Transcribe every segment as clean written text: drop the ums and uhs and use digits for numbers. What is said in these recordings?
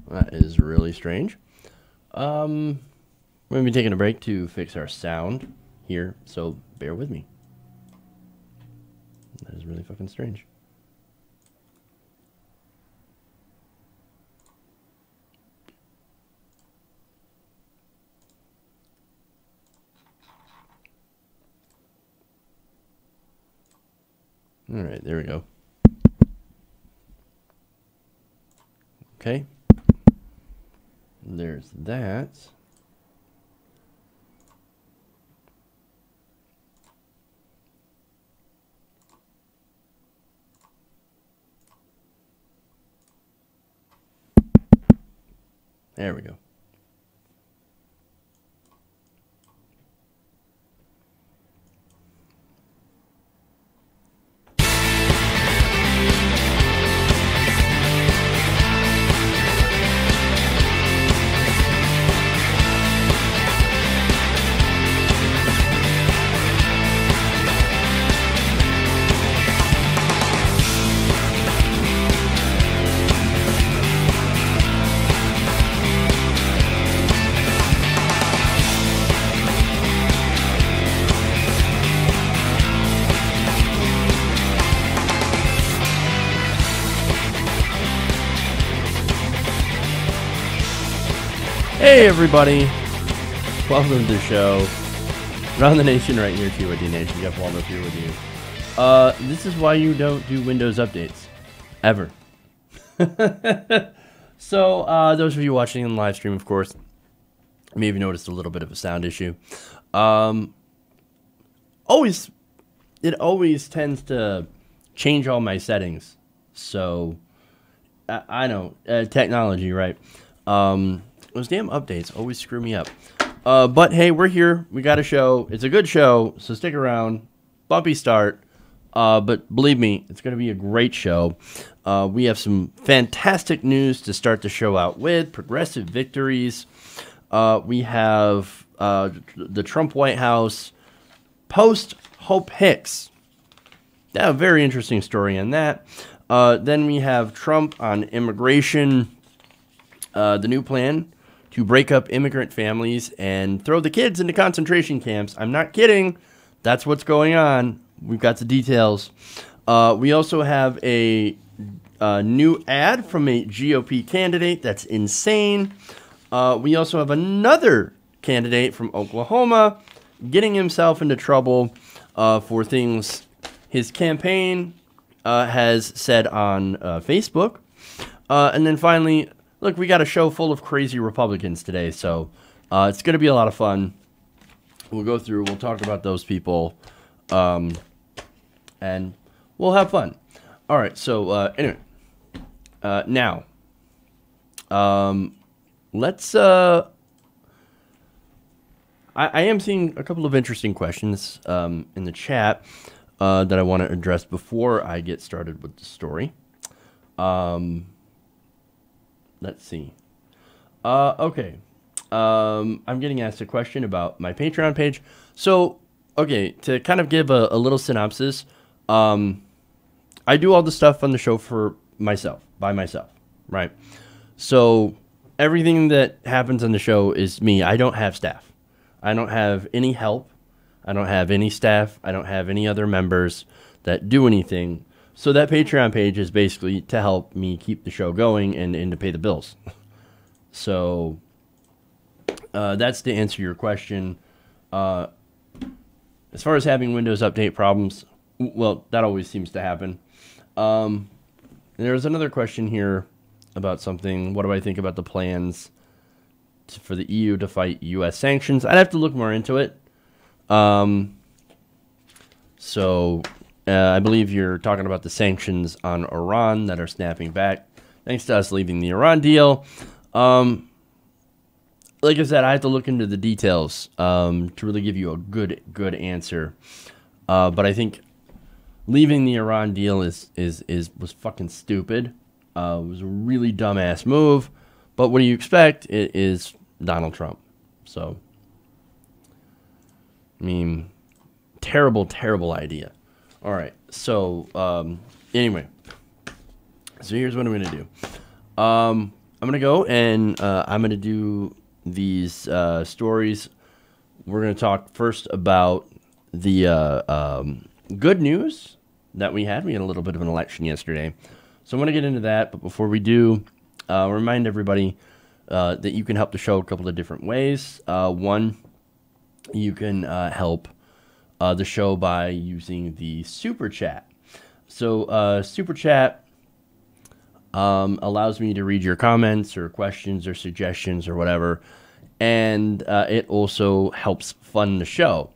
That is really strange. We're going to be taking a break to fix our sound here, so bear with me. That is really fucking strange. All right, there we go. Okay. There's that. There we go. Hey everybody, welcome to the show. Around the nation, right here, TYD Nation. Jeff Waldorf here with you. This is why you don't do Windows updates, ever. So, those of you watching in the live stream, of course, maybe noticed a little bit of a sound issue. It always tends to change all my settings. So, I know, technology, right? Those damn updates always screw me up. But hey, we're here. We got a show. It's a good show, so stick around. Bumpy start. But believe me, it's going to be a great show. We have some fantastic news to start the show out with. Progressive victories. We have the Trump White House post Hope Hicks. Yeah, a very interesting story on that. Then we have Trump on immigration. The new plan to break up immigrant families and throw the kids into concentration camps. I'm not kidding. That's what's going on. We've got the details. We also have a new ad from a GOP candidate. That's insane. We also have another candidate from Oklahoma getting himself into trouble for things his campaign has said on Facebook. And then finally, look, we got a show full of crazy Republicans today, so it's going to be a lot of fun. We'll go through, we'll talk about those people, and we'll have fun. All right, so anyway, now, let's, I am seeing a couple of interesting questions in the chat that I want to address before I get started with the story. Let's see. Okay. I'm getting asked a question about my Patreon page. So, okay, to kind of give a little synopsis, I do all the stuff on the show for myself, by myself, right? So, everything that happens on the show is me. I don't have staff. I don't have any help. I don't have any staff. I don't have any other members that do anything. So that Patreon page is basically to help me keep the show going and to pay the bills. So that's to answer your question. As far as having Windows update problems, well, that always seems to happen. There's another question here about something. What do I think about the plans for the EU to fight U.S. sanctions? I'd have to look more into it. I believe you're talking about the sanctions on Iran that are snapping back thanks to us leaving the Iran deal. Like I said, I have to look into the details to really give you a good answer. But I think leaving the Iran deal was fucking stupid. It was a really dumbass move. But what do you expect? It is Donald Trump. So, I mean, terrible idea. All right, so anyway, so here's what I'm going to do. I'm gonna go and I'm gonna do these stories. We're gonna talk first about the good news that we had. We had a little bit of an election yesterday, so I'm gonna get into that. But before we do, remind everybody that you can help the show a couple of different ways. One, you can help the show by using the Super Chat. So Super Chat allows me to read your comments or questions or suggestions or whatever, and it also helps fund the show.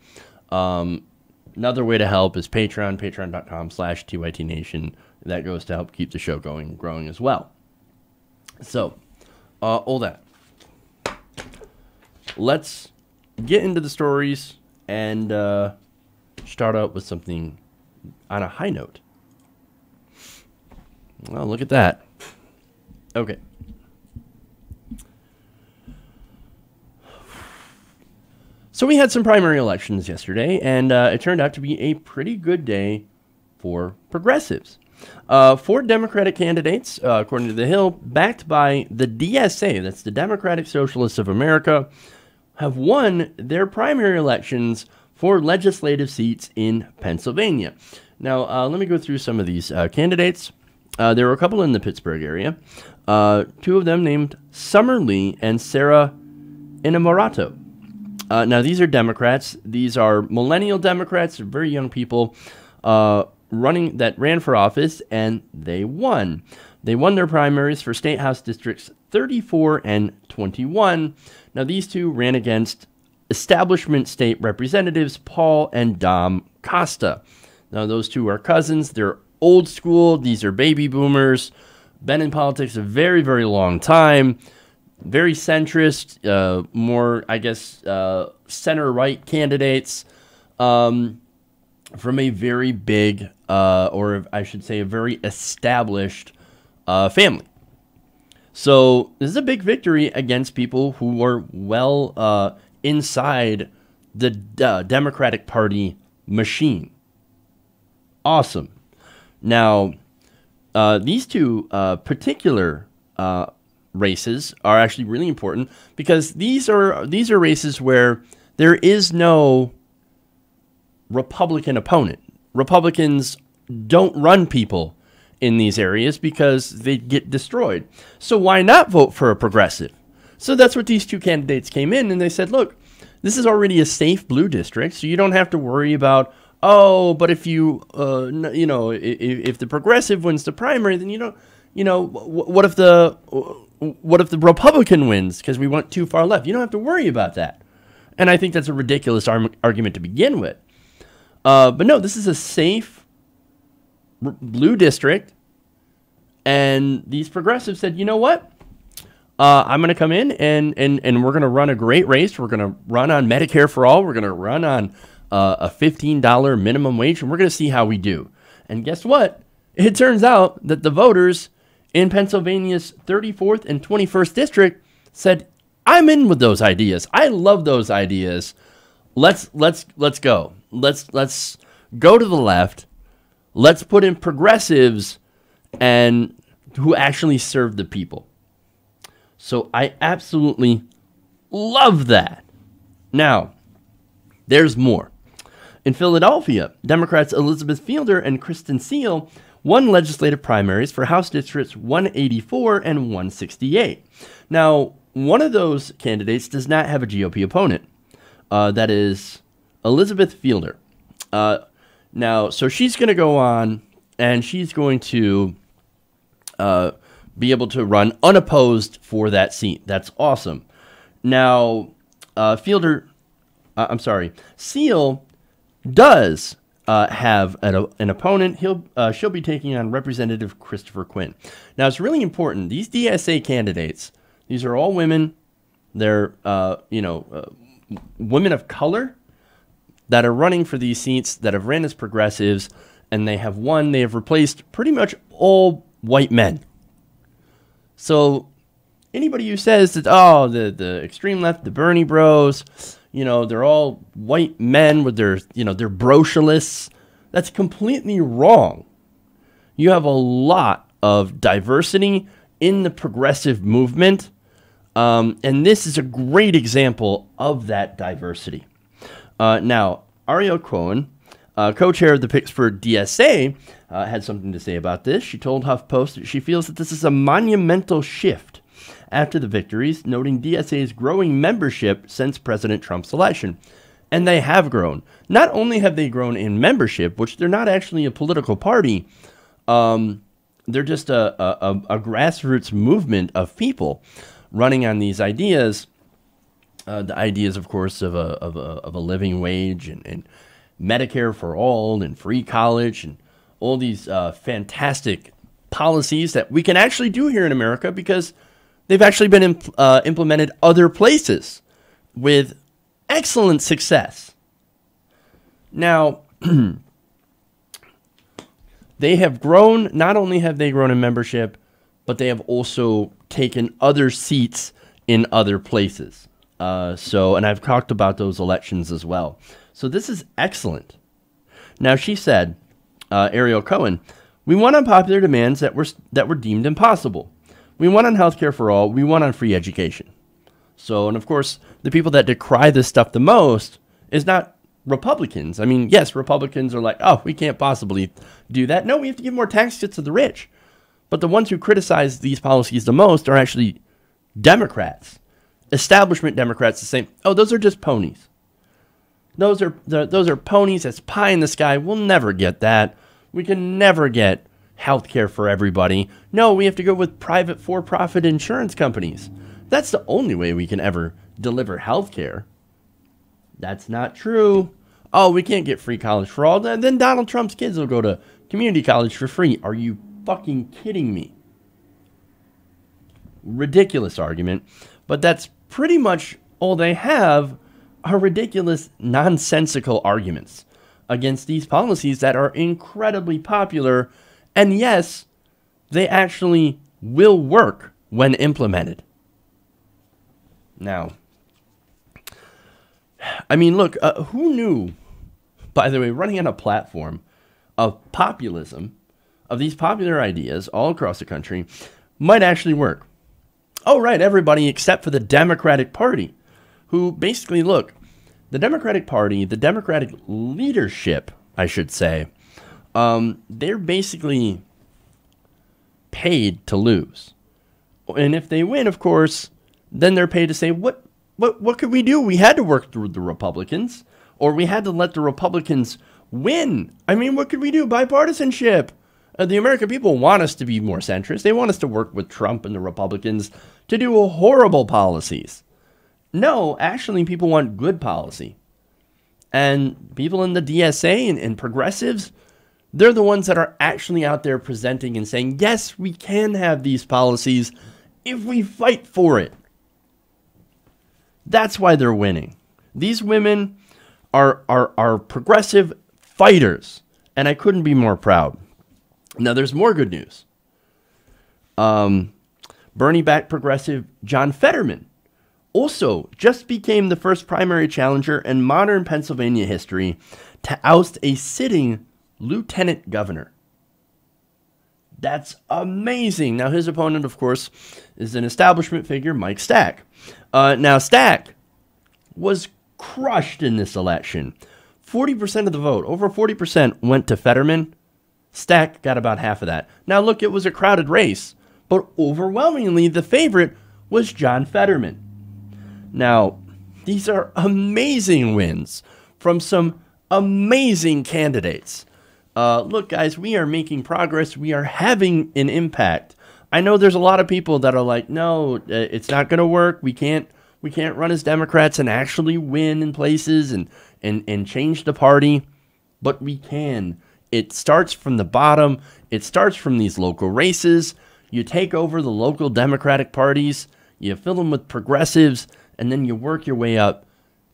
Another way to help is Patreon, patreon.com/TYTNation. That goes to help keep the show going and growing as well. So, all that. Let's get into the stories and start out with something on a high note. Well, look at that. Okay. So we had some primary elections yesterday, and it turned out to be a pretty good day for progressives. 4 Democratic candidates, according to The Hill, backed by the DSA, that's the Democratic Socialists of America, have won their primary elections for legislative seats in Pennsylvania. Now, let me go through some of these candidates. There were a couple in the Pittsburgh area. 2 of them named Summer Lee and Sarah Inamorato. Now, these are Democrats. These are millennial Democrats, very young people that ran for office, and they won. They won their primaries for State House Districts 34 and 21. Now, these 2 ran against establishment state representatives Paul and Dom Costa. Now, those 2 are cousins. They're old school. These are baby boomers. Been in politics a very, very long time. Very centrist, more, I guess, center-right candidates from a very big, or I should say a very established family. So this is a big victory against people who are well inside the Democratic Party machine. Awesome. Now, these 2 particular races are actually really important because these are races where there is no Republican opponent. Republicans don't run people in these areas because they get destroyed. So why not vote for a progressive? So that's what these 2 candidates came in and they said, look, this is already a safe blue district, so you don't have to worry about, oh, but if you, if the progressive wins the primary, then what if the Republican wins because we went too far left? You don't have to worry about that. And I think that's a ridiculous argument to begin with. But no, this is a safe blue district. And these progressives said, you know what? I'm going to come in and we're going to run a great race. We're going to run on Medicare for all. We're going to run on a $15 minimum wage. And we're going to see how we do. And guess what? It turns out that the voters in Pennsylvania's 34th and 21st district said, I'm in with those ideas. I love those ideas. Let's go. Let's go to the left. Let's put in progressives and who actually serve the people. So I absolutely love that. Now, there's more. In Philadelphia, Democrats Elizabeth Fielder and Kristen Seal won legislative primaries for House Districts 184 and 168. Now, one of those candidates does not have a GOP opponent. That is Elizabeth Fielder. So she's going to go on and she's going to be able to run unopposed for that seat. That's awesome. Now, Seal does have an opponent. She'll be taking on Representative Christopher Quinn. Now, it's really important. These DSA candidates, these are all women. They're women of color that are running for these seats that have ran as progressives, and they have won. They have replaced pretty much all white men. So anybody who says that, the extreme left, the Bernie bros, they're all white men with their brocialists, that's completely wrong. You have a lot of diversity in the progressive movement. And this is a great example of that diversity. Now, Ariel Cohen, co-chair of the Pittsburgh DSA, had something to say about this. She told HuffPost that she feels that this is a monumental shift after the victories, noting DSA's growing membership since President Trump's election. And they have grown. Not only have they grown in membership, which they're not actually a political party, they're just a grassroots movement of people running on these ideas. The ideas, of course, of a living wage and Medicare for all and free college and all these fantastic policies that we can actually do here in America because they've actually been implemented other places with excellent success. Now, they have grown. Not only have they grown in membership, but they have also taken other seats in other places. And I've talked about those elections as well. So this is excellent. Now, she said, Ariel Cohen, we won on popular demands that were deemed impossible. We won on healthcare for all. We won on free education. So, and of course, the people that decry this stuff the most is not Republicans. I mean, yes, Republicans are like, oh, we can't possibly do that. No, we have to give more tax cuts to the rich. But the ones who criticize these policies the most are actually Democrats. Establishment Democrats, the same. Oh, those are just ponies. Those are ponies. That's pie in the sky. We'll never get that. We can never get health care for everybody. No, we have to go with private for-profit insurance companies. That's the only way we can ever deliver health care. That's not true. Oh, we can't get free college for all. Then Donald Trump's kids will go to community college for free. Are you fucking kidding me? Ridiculous argument. But that's pretty much all they have are ridiculous, nonsensical arguments against these policies that are incredibly popular. And yes, they actually will work when implemented. Now, I mean, look, who knew, by the way, running on a platform of populism, of these popular ideas all across the country, might actually work? Oh, right, everybody except for the Democratic Party, who basically, look, the Democratic Party, the Democratic leadership, I should say, they're basically paid to lose. And if they win, of course, then they're paid to say, what could we do? We had to work through the Republicans, or we had to let the Republicans win. I mean, what could we do? Bipartisanship. The American people want us to be more centrist. They want us to work with Trump and the Republicans to do horrible policies. No, actually, people want good policy. And people in the DSA and progressives, they're the ones that are actually out there presenting and saying, yes, we can have these policies if we fight for it. That's why they're winning. These women are progressive fighters, and I couldn't be more proud. Now, there's more good news. Bernie-backed progressive John Fetterman also just became the first primary challenger in modern Pennsylvania history to oust a sitting lieutenant governor. That's amazing. Now, his opponent, of course, is an establishment figure, Mike Stack. Now, Stack was crushed in this election. 40% of the vote, over 40%, went to Fetterman. Stack got about half of that. Now, look, it was a crowded race, but overwhelmingly, the favorite was John Fetterman. Now, these are amazing wins from some amazing candidates. Look, guys, we are making progress. We are having an impact. I know there's a lot of people that are like, no, it's not going to work. We can't run as Democrats and actually win in places and change the party. But we can. It starts from the bottom. It starts from these local races. You take over the local Democratic parties. You fill them with progressives. And then you work your way up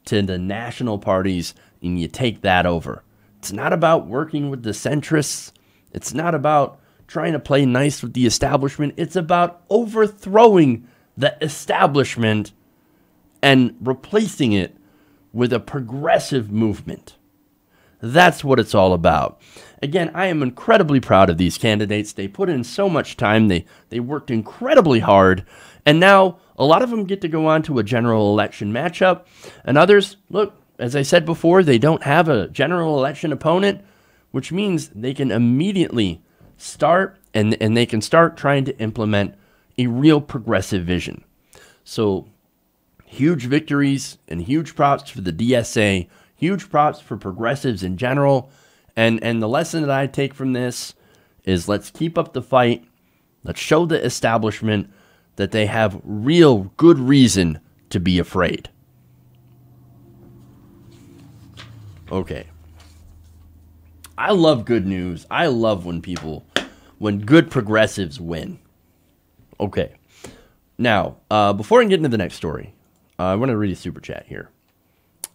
to the national parties and you take that over. It's not about working with the centrists. It's not about trying to play nice with the establishment. It's about overthrowing the establishment and replacing it with a progressive movement. That's what it's all about. Again, I am incredibly proud of these candidates. They put in so much time. They worked incredibly hard. And now a lot of them get to go on to a general election matchup. And others, look, as I said before, they don't have a general election opponent, which means they can immediately start and they can start trying to implement a real progressive vision. So huge victories and huge props for the DSA, huge props for progressives in general. And the lesson that I take from this is let's keep up the fight. Let's show the establishment that they have real good reason to be afraid. Okay. I love good news. I love when good progressives win. Okay. Now, before I get into the next story, I want to read a super chat here.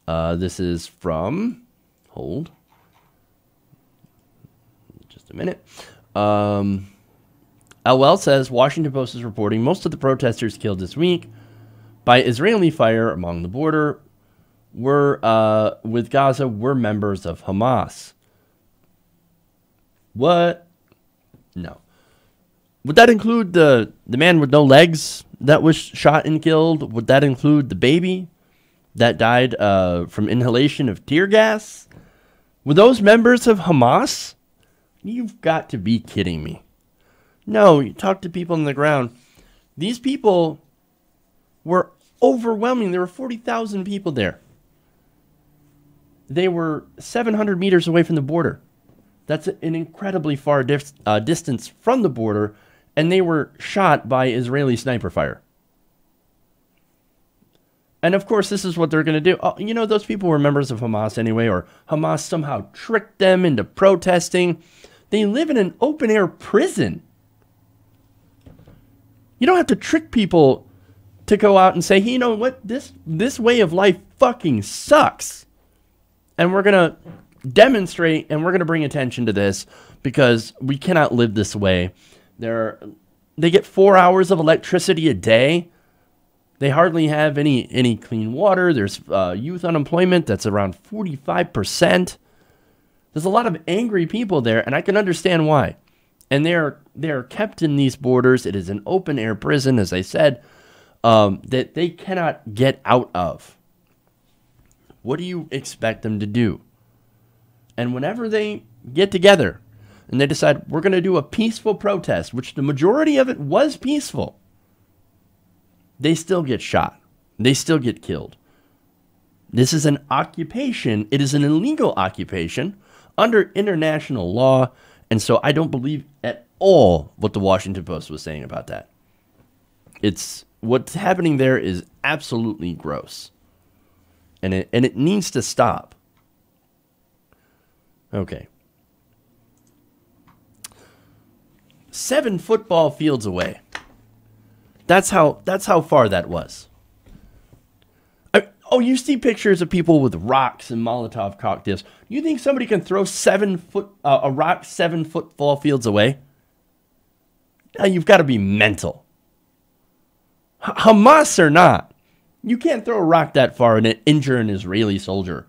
This is from, hold, just a minute. LL says, Washington Post is reporting most of the protesters killed this week by Israeli fire along the border with Gaza were members of Hamas. What? No. Would that include the man with no legs that was shot and killed? Would that include the baby that died from inhalation of tear gas? Were those members of Hamas? You've got to be kidding me. No, you talk to people on the ground. These people were overwhelming. There were 40,000 people there. They were 700 meters away from the border. That's an incredibly far distance from the border, and they were shot by Israeli sniper fire. And of course, this is what they're going to do. Oh, you know, those people were members of Hamas anyway, or Hamas somehow tricked them into protesting. They live in an open-air prison. You don't have to trick people to go out and say, hey, you know what, this way of life fucking sucks. And we're going to demonstrate and we're going to bring attention to this because we cannot live this way. They get 4 hours of electricity a day. They hardly have any clean water. There's youth unemployment that's around 45%. There's a lot of angry people there, and I can understand why. And they're kept in these borders. It is an open-air prison, as I said, that they cannot get out of. What do you expect them to do? And whenever they get together and they decide, we're going to do a peaceful protest, which the majority of it was peaceful, they still get shot. They still get killed. This is an occupation. It is an illegal occupation under international law. And so I don't believe at all what the Washington Post was saying about that. What's happening there is absolutely gross. And it needs to stop. Okay. 7 football fields away. That's how far that was. You see pictures of people with rocks and Molotov cocktails. You think somebody can throw a rock 7 football fields away? You've got to be mental. Hamas or not, you can't throw a rock that far and injure an Israeli soldier.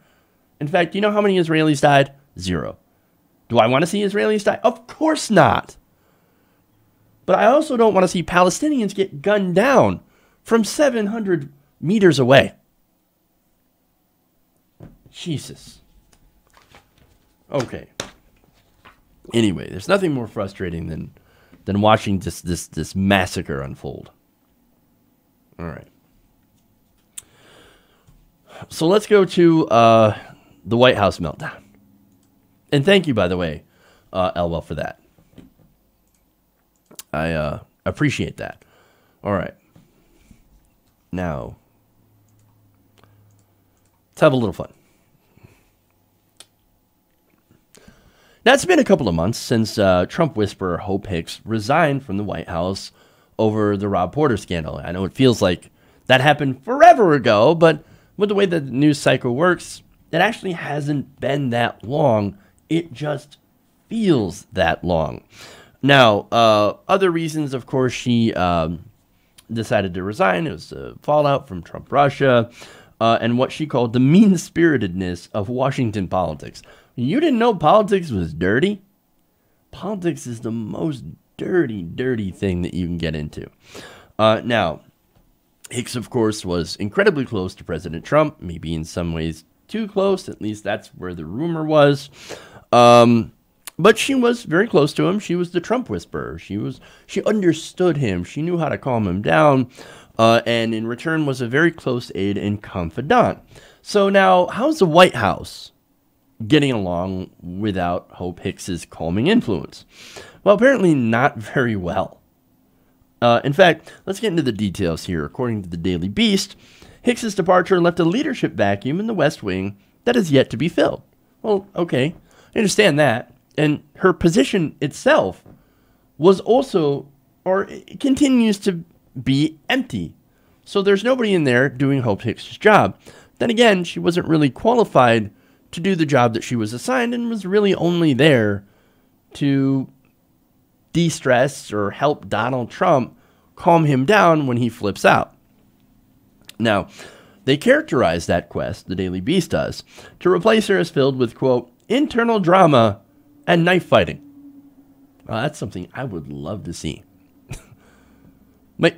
In fact, you know how many Israelis died? 0. Do I want to see Israelis die? Of course not. But I also don't want to see Palestinians get gunned down from 700 meters away. Jesus. Okay. Anyway, there's nothing more frustrating than watching this massacre unfold. All right. So let's go to the White House meltdown. And thank you, by the way, Elwell, for that. I appreciate that. All right. Now, let's have a little fun. Now, it's been a couple of months since Trump whisperer Hope Hicks resigned from the White House over the Rob Porter scandal. I know it feels like that happened forever ago, but with the way that the news cycle works, it actually hasn't been that long. It just feels that long. Now, other reasons, of course, she decided to resign. It was fallout from Trump-Russia. and what she called the mean-spiritedness of Washington politics. You didn't know politics was dirty? Politics is the most dirty thing that you can get into. Now, Hicks, of course, was incredibly close to President Trump, maybe in some ways too close. At least that's where the rumor was. But she was very close to him. She was the Trump whisperer. She understood him. She knew how to calm him down. And in return was a very close aide and confidant. So now, how's the White House getting along without Hope Hicks's calming influence? Well, apparently not very well. In fact, let's get into the details here. According to the Daily Beast, Hicks's departure left a leadership vacuum in the West Wing that is yet to be filled. Well, okay, I understand that. And her position itself was also, or it continues to be empty. So there's nobody in there doing Hope Hicks' job. Then again, she wasn't really qualified to do the job that she was assigned and was really only there to de-stress or help Donald Trump calm him down when he flips out. Now, they characterize that quest, the Daily Beast does, to replace her as filled with, quote, internal drama and knife fighting. Well, that's something I would love to see. But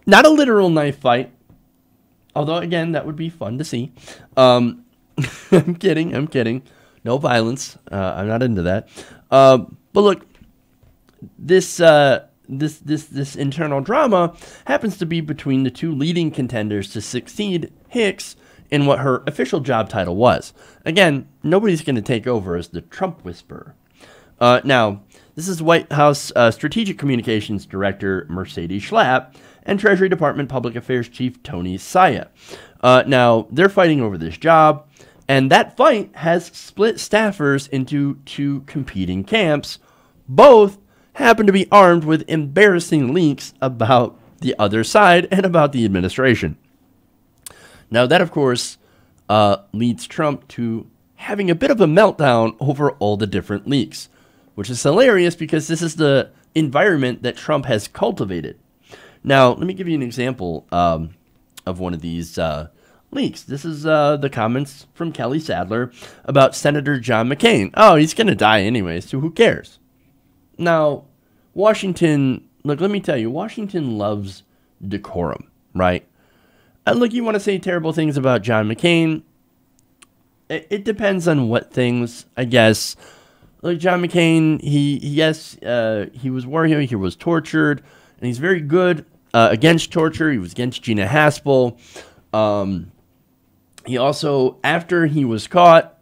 not a literal knife fight, although, again, that would be fun to see. I'm kidding. No violence. I'm not into that. But look, this internal drama happens to be between the two leading contenders to succeed Hicks in what her official job title was. Again, nobody's going to take over as the Trump whisperer. Now, this is White House Strategic Communications Director Mercedes Schlapp and Treasury Department Public Affairs Chief Tony Saya. Now, they're fighting over this job, and that fight has split staffers into two competing camps. Both happen to be armed with embarrassing leaks about the other side and about the administration. Now, that, of course, leads Trump to having a bit of a meltdown over all the different leaks, which is hilarious because this is the environment that Trump has cultivated. Now, let me give you an example of one of these leaks. This is the comments from Kelly Sadler about Senator John McCain. Oh, he's going to die anyway, so who cares? Now, Washington, look, let me tell you, Washington loves decorum, right? Look, you want to say terrible things about John McCain. It depends on what things, I guess. Look, John McCain, he was warrior, he was tortured, and he's very good against torture. He was against Gina Haspel. He also, after he was caught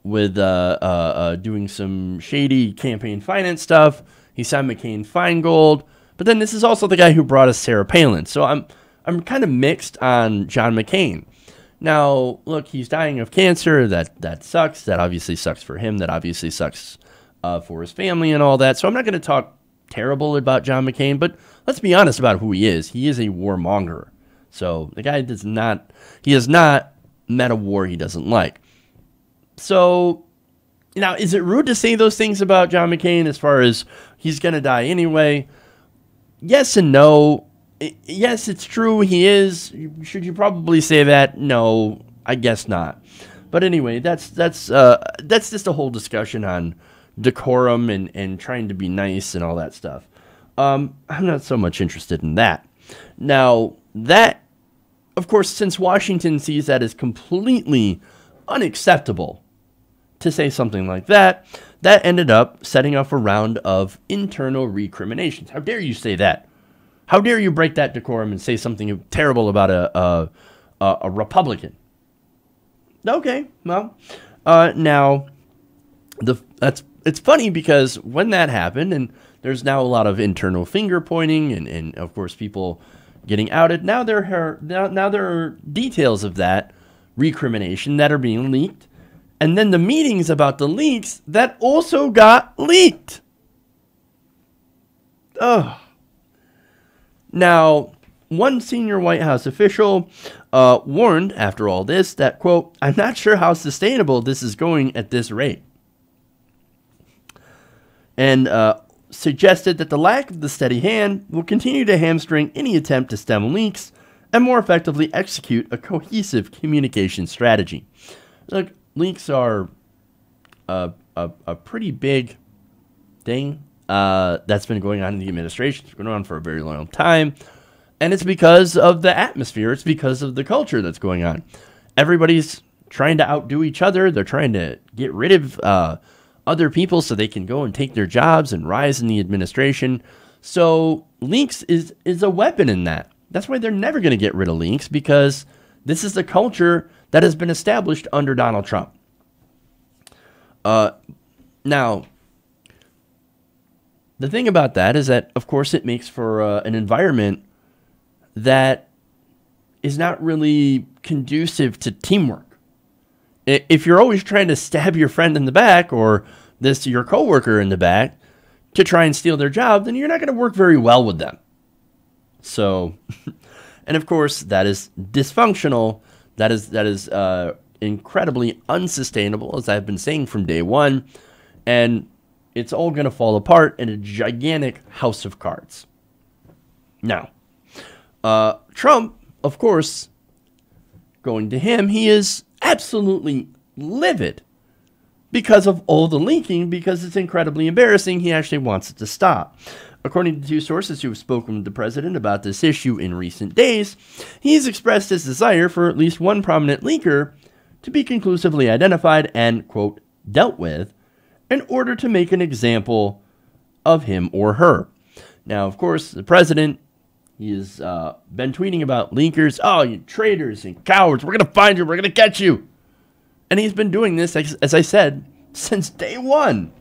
with doing some shady campaign finance stuff, he signed McCain-Feingold. But then this is also the guy who brought us Sarah Palin. So I'm kind of mixed on John McCain. Now, look, he's dying of cancer. That sucks. That obviously sucks for him. That obviously sucks for his family and all that. So I'm not going to talk terrible about John McCain, but let's be honest about who he is. He is a warmonger. So the guy has not met a war he doesn't like. So, now, is it rude to say those things about John McCain as far as he's going to die anyway? Yes and no. Yes, it's true, he is. Should you probably say that? No, I guess not. But anyway, that's just a whole discussion on decorum and trying to be nice and all that stuff. I'm not so much interested in that. Now, that, of course, since Washington sees that as completely unacceptable to say something like that, that ended up setting off a round of internal recriminations. How dare you say that? How dare you break that decorum and say something terrible about a Republican? Okay, well, now it's funny because when that happened, and there's now a lot of internal finger pointing, and of course people getting outed. Now there are details of that recrimination that are being leaked, and then the meetings about the leaks that also got leaked. Ugh. Now, one senior White House official warned after all this that, quote, I'm not sure how sustainable this is going at this rate. And suggested that the lack of the steady hand will continue to hamstring any attempt to stem leaks and more effectively execute a cohesive communication strategy. Look, leaks are a pretty big thing that's been going on in the administration. It's been going on for a very long time. And it's because of the atmosphere. It's because of the culture that's going on. Everybody's trying to outdo each other. They're trying to get rid of other people so they can go and take their jobs and rise in the administration. So leaks is a weapon in that. That's why they're never going to get rid of leaks, because this is the culture that has been established under Donald Trump. Now, the thing about that is that, of course, it makes for an environment that is not really conducive to teamwork. If you're always trying to stab your friend in the back or your coworker in the back to try and steal their job, then you're not going to work very well with them. So, and of course, that is dysfunctional. That is incredibly unsustainable, as I've been saying from day one. And it's all going to fall apart in a gigantic house of cards. Now, Trump, of course, going to him, he is absolutely livid because of all the leaking, because it's incredibly embarrassing. He actually wants it to stop. According to two sources who have spoken with the president about this issue in recent days, he's expressed his desire for at least one prominent leaker to be conclusively identified and, quote, dealt with in order to make an example of him or her. Now, of course, the president, he's been tweeting about leakers. Oh, you traitors and cowards. We're going to find you. We're going to get you. And he's been doing this, as I said, since day one.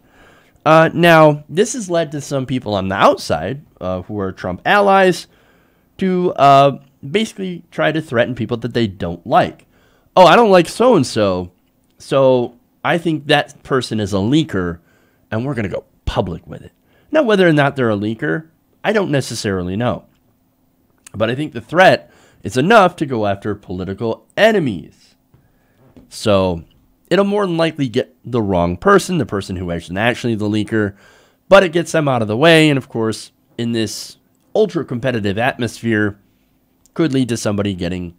Now, this has led to some people on the outside who are Trump allies to basically try to threaten people that they don't like. Oh, I don't like so-and-so, so I think that person is a leaker, and we're going to go public with it. Now, whether or not they're a leaker, I don't necessarily know. But I think the threat is enough to go after political enemies. So it'll more than likely get the wrong person, the person who isn't actually the leaker, but it gets them out of the way. And of course, in this ultra-competitive atmosphere, could lead to somebody getting,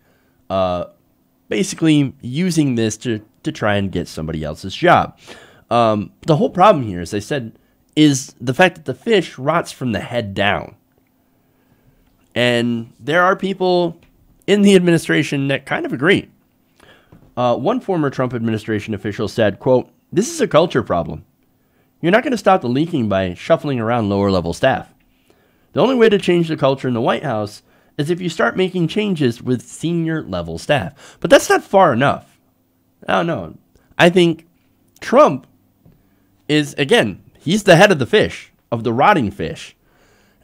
basically using this to try and get somebody else's job. The whole problem here, as I said, is the fact that the fish rots from the head down. And there are people in the administration that kind of agree. One former Trump administration official said, quote, "This is a culture problem. You're not going to stop the leaking by shuffling around lower-level staff. The only way to change the culture in the White House is if you start making changes with senior-level staff." But that's not far enough. I don't know. I think Trump is, again, he's the head of the fish, of the rotting fish.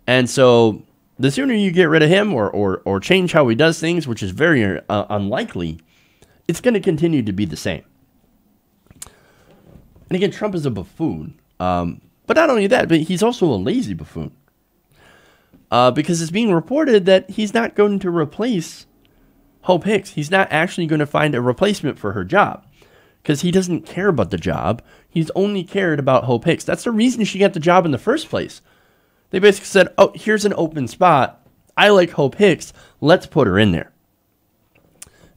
And so the sooner you get rid of him or change how he does things, which is very unlikely, it's going to continue to be the same. And again, Trump is a buffoon. But not only that, but he's also a lazy buffoon. Because it's being reported that he's not going to replace Hope Hicks. He's not actually going to find a replacement for her job. Because he doesn't care about the job. He's only cared about Hope Hicks. That's the reason she got the job in the first place. They basically said, oh, here's an open spot. I like Hope Hicks. Let's put her in there.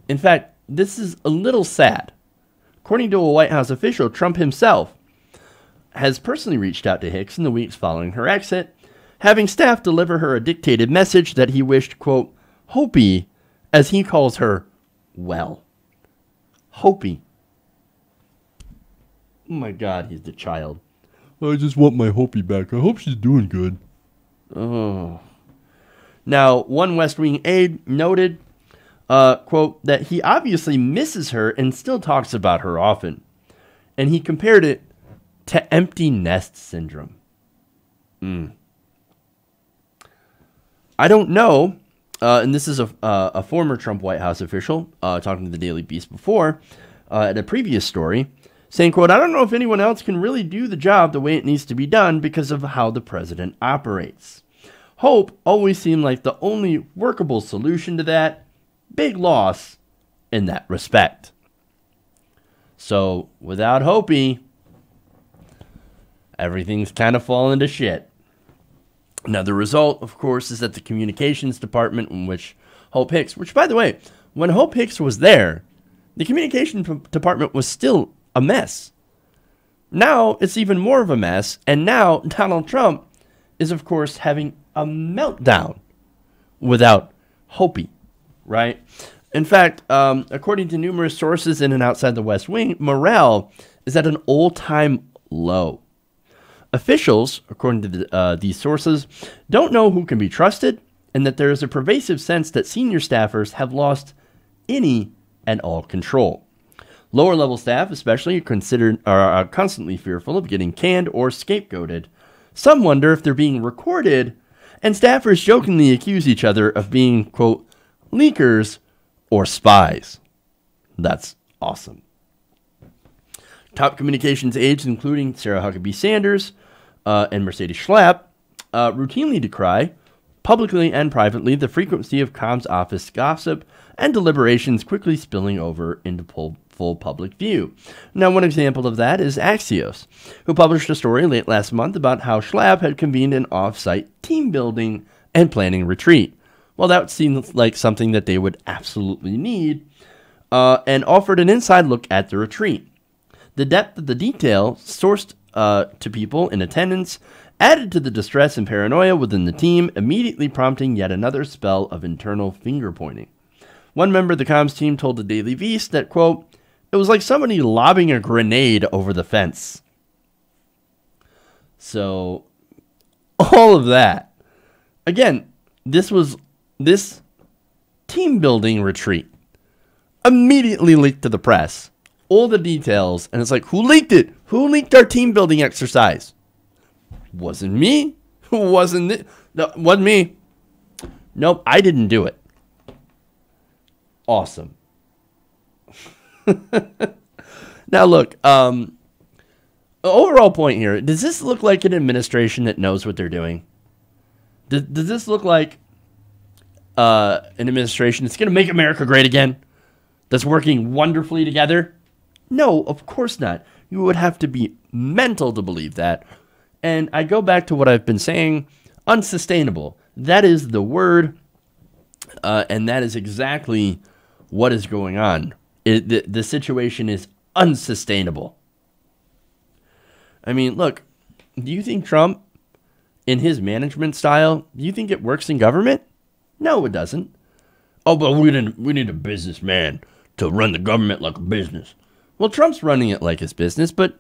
In fact, this is a little sad. According to a White House official, Trump himself has personally reached out to Hicks in the weeks following her exit, having staff deliver her a dictated message that he wished, quote, Hopi, as he calls her, well. Hopi. Oh my God, he's the child. I just want my Hopi back. I hope she's doing good. Oh. Now, one West Wing aide noted, quote, that he obviously misses her and still talks about her often. And he compared it to empty nest syndrome. I don't know, and this is a former Trump White House official talking to the Daily Beast before, at a previous story, saying, quote, I don't know if anyone else can really do the job the way it needs to be done because of how the president operates. Hope always seemed like the only workable solution to that. Big loss in that respect. So, without Hopi, everything's kind of fallen to shit. Now, the result, of course, is that the communications department in which Hope Hicks, which, by the way, when Hope Hicks was there, the communication department was still a mess. Now it's even more of a mess, and now Donald Trump is, of course, having a meltdown without Hopi, right? In fact, according to numerous sources in and outside the West Wing, morale is at an all-time low. Officials, according to these sources, don't know who can be trusted, and that there is a pervasive sense that senior staffers have lost any and all control. Lower-level staff, especially, are constantly fearful of getting canned or scapegoated. Some wonder if they're being recorded, and staffers jokingly accuse each other of being, quote, leakers or spies. That's awesome. Top communications aides, including Sarah Huckabee Sanders and Mercedes Schlapp, routinely decry, publicly and privately, the frequency of comms office gossip and deliberations quickly spilling over into full public view. Now, one example of that is Axios, who published a story late last month about how Schlapp had convened an off-site team building and planning retreat. Well, that seemed like something that they would absolutely need, and offered an inside look at the retreat. The depth of the detail sourced to people in attendance added to the distress and paranoia within the team, immediately prompting yet another spell of internal finger-pointing. One member of the comms team told the Daily Beast that, quote, it was like somebody lobbing a grenade over the fence. So, all of that. Again, this team-building retreat immediately leaked to the press. All the details, and it's like, who leaked it? Who leaked our team-building exercise? Wasn't me. Wasn't it? No, wasn't me. Nope, I didn't do it. Awesome. Now look, overall point here, does this look like an administration that knows what they're doing? Does this look like an administration that's going to make America great again? That's working wonderfully together? No, of course not. You would have to be mental to believe that. And I go back to what I've been saying, unsustainable. That is the word, and that is exactly what is going on. The situation is unsustainable. I mean, look, do you think Trump, in his management style, do you think it works in government? No, it doesn't. Oh, but we need a businessman to run the government like a business. Well, Trump's running it like his business, but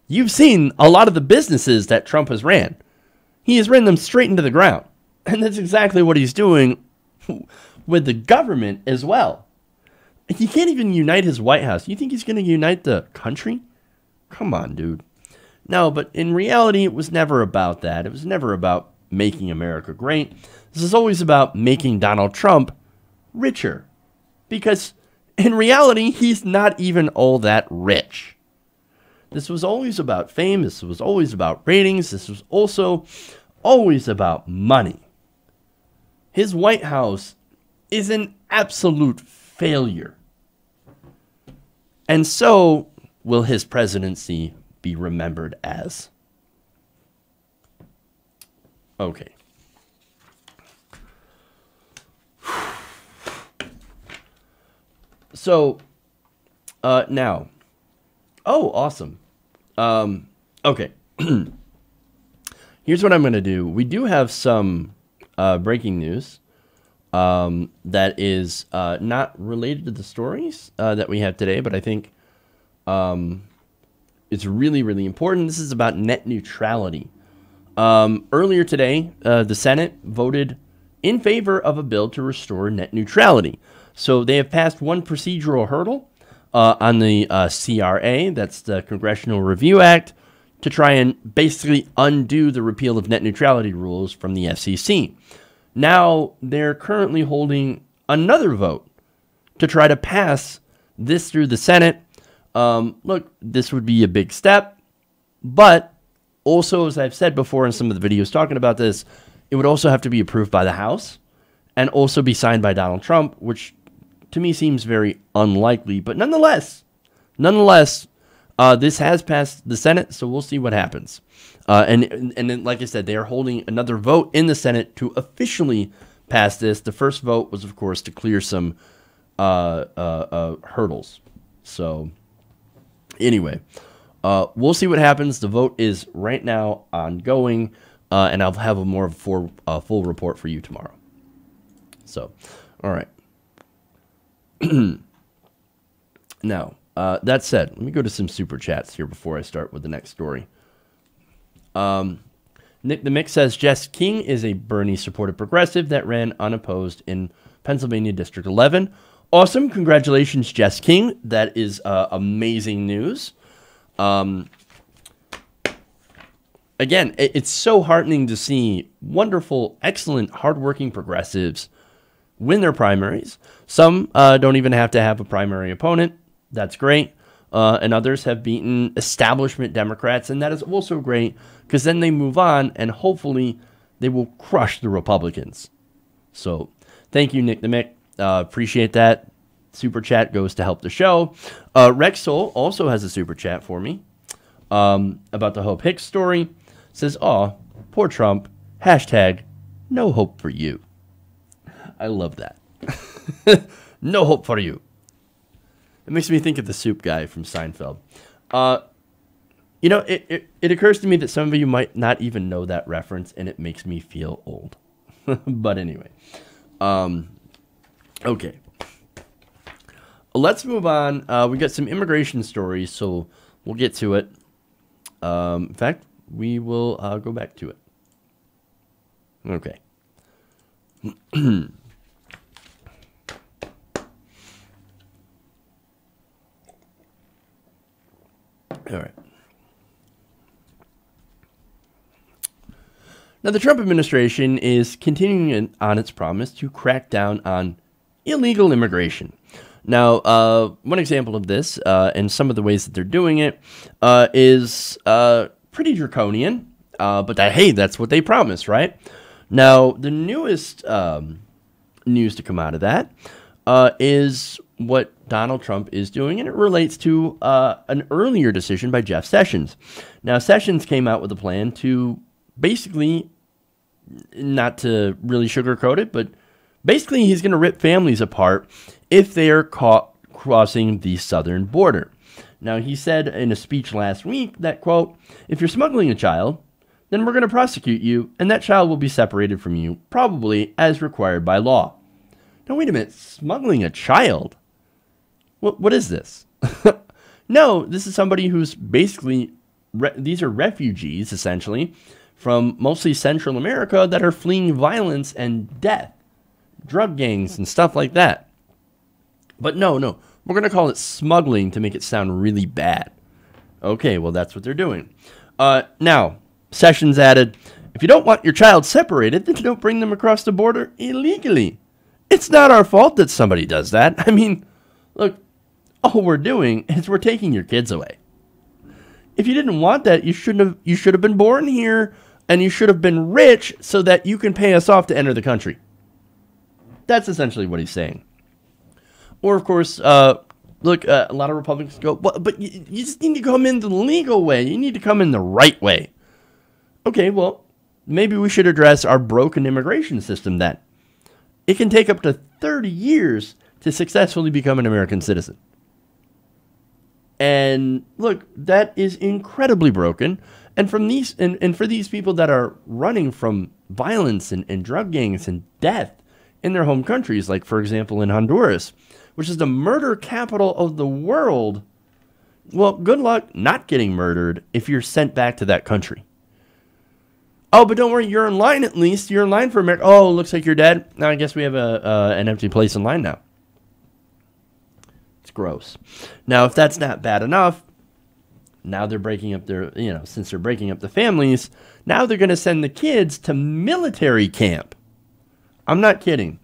you've seen a lot of the businesses that Trump has ran. He has ran them straight into the ground. And that's exactly what he's doing with the government as well. He can't even unite his White House. You think he's going to unite the country? Come on, dude. No, but in reality, it was never about that. It was never about making America great. This is always about making Donald Trump richer. Because in reality, he's not even all that rich. This was always about fame. This was always about ratings. This was also always about money. His White House is an absolute failure. And so will his presidency be remembered as. Okay. So, now. Oh, awesome. Okay. Here's what I'm going to do. We do have some breaking news that is not related to the stories that we have today, but I think it's really, really important. This is about net neutrality. Earlier today, the Senate voted in favor of a bill to restore net neutrality. So they have passed one procedural hurdle on the CRA, that's the Congressional Review Act, to try and basically undo the repeal of net neutrality rules from the FCC. Now, they're currently holding another vote to try to pass this through the Senate. Look, this would be a big step, but also, as I've said before in some of the videos talking about this, it would also have to be approved by the House and also be signed by Donald Trump, which to me seems very unlikely. But nonetheless, this has passed the Senate, so we'll see what happens. And then, like I said, they are holding another vote in the Senate to officially pass this. The first vote was, of course, to clear some hurdles. So anyway, we'll see what happens. The vote is right now ongoing, and I'll have a more full report for you tomorrow. So, all right. Now, that said, let me go to some super chats here before I start with the next story. Nick the Mix says, Jess King is a Bernie-supported progressive that ran unopposed in Pennsylvania District 11. Awesome. Congratulations, Jess King. That is amazing news. Again, it's so heartening to see wonderful, excellent, hardworking progressives win their primaries. Some don't even have to have a primary opponent. That's great. And others have beaten establishment Democrats, and that is also great because then they move on and hopefully they will crush the Republicans. So thank you, Nick the Mick. Appreciate that. Super chat goes to help the show. Rex Soul also has a super chat for me about the Hope Hicks story. Says, "Aw, poor Trump. Hashtag no hope for you." I love that. No hope for you. It makes me think of the soup guy from Seinfeld. You know, it occurs to me that some of you might not even know that reference, and it makes me feel old. But anyway. Okay. Let's move on. We got some immigration stories, so we'll get to it. In fact, we will go back to it. Okay. All right. Now, the Trump administration is continuing on its promise to crack down on illegal immigration. Now, one example of this, and some of the ways that they're doing it, is pretty draconian. But hey, that's what they promised, right? Now, the newest news to come out of that is what Donald Trump is doing, and it relates to an earlier decision by Jeff Sessions. Now, Sessions came out with a plan to basically, not to really sugarcoat it, but basically he's going to rip families apart if they are caught crossing the southern border. Now, he said in a speech last week that, quote, "If you're smuggling a child, then we're going to prosecute you, and that child will be separated from you, probably as required by law." Now, wait a minute. Smuggling a child? What is this? No, this is somebody who's basically, these are refugees, essentially, from mostly Central America that are fleeing violence and death, drug gangs and stuff like that. But no, we're going to call it smuggling to make it sound really bad. Okay, well, that's what they're doing. Now, Sessions added, "If you don't want your child separated, then don't bring them across the border illegally. It's not our fault that somebody does that. I mean, look, all we're doing is we're taking your kids away. If you didn't want that, you should have been born here, and you should have been rich so that you can pay us off to enter the country." That's essentially what he's saying. Or, of course, look, a lot of Republicans go, but you just need to come in the legal way. You need to come in the right way. Okay, well, maybe we should address our broken immigration system then. It can take up to 30 years to successfully become an American citizen. And look, that is incredibly broken. And from these, and for these people that are running from violence and drug gangs and death in their home countries, like, for example, in Honduras, which is the murder capital of the world, well, good luck not getting murdered if you're sent back to that country. Oh, but don't worry, you're in line at least. You're in line for America. Oh, looks like you're dead. Now I guess we have an empty place in line now. It's gross. Now, if that's not bad enough, now they're breaking up their, since they're breaking up the families, now they're going to send the kids to military camp. I'm not kidding.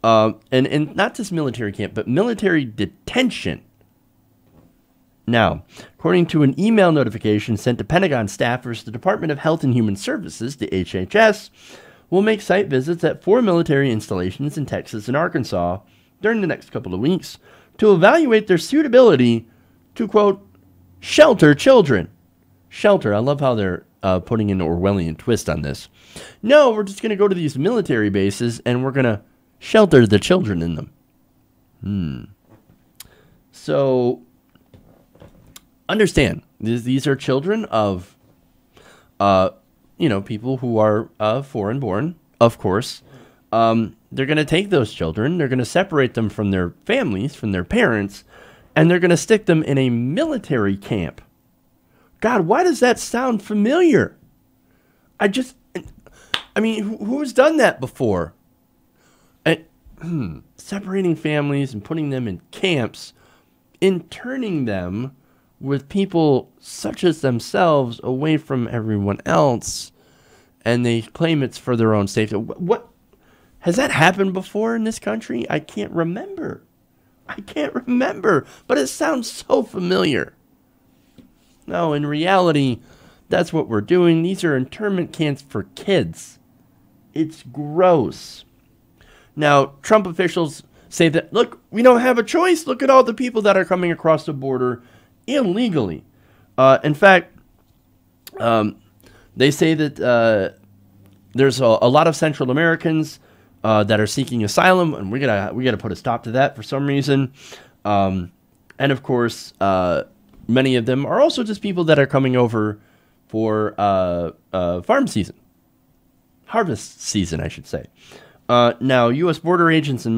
And not just military camp, but military detention. Now, according to an email notification sent to Pentagon staffers, the Department of Health and Human Services, the HHS, will make site visits at 4 military installations in Texas and Arkansas during the next couple of weeks to evaluate their suitability to, quote, shelter children. Shelter. I love how they're putting an Orwellian twist on this. No, we're just going to go to these military bases and we're going to shelter the children in them. So, understand, these are children of, people who are foreign born, of course. They're going to take those children, they're going to separate them from their families, from their parents, and they're going to stick them in a military camp. God, why does that sound familiar? Who's done that before? Separating families and putting them in camps, interning them with people such as themselves away from everyone else, and they claim it's for their own safety. What has that happened before in this country? I can't remember, but it sounds so familiar. No, in reality, that's what we're doing. These are internment camps for kids. It's gross. Now, Trump officials say that, look, we don't have a choice. Look at all the people that are coming across the border illegally. In fact, they say that there's a lot of Central Americans that are seeking asylum, and we gotta put a stop to that for some reason. And of course, many of them are also just people that are coming over for farm season, harvest season, I should say. Now, U.S. border agents in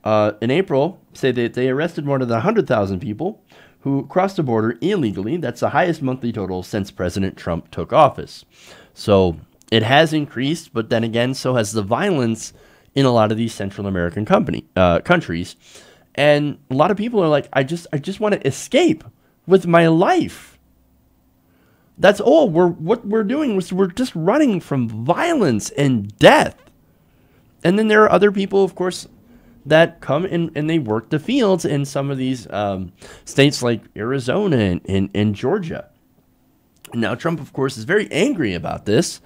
April, say that they arrested more than 100,000 people who crossed the border illegally. That's the highest monthly total since President Trump took office. So it has increased, but then again, so has the violence in a lot of these Central American countries. And a lot of people are like, I just want to escape with my life. That's all. What we're doing is we're just running from violence and death. And then there are other people, of course, that come in and they work the fields in some of these states like Arizona and Georgia. Now, Trump, of course, is very angry about this.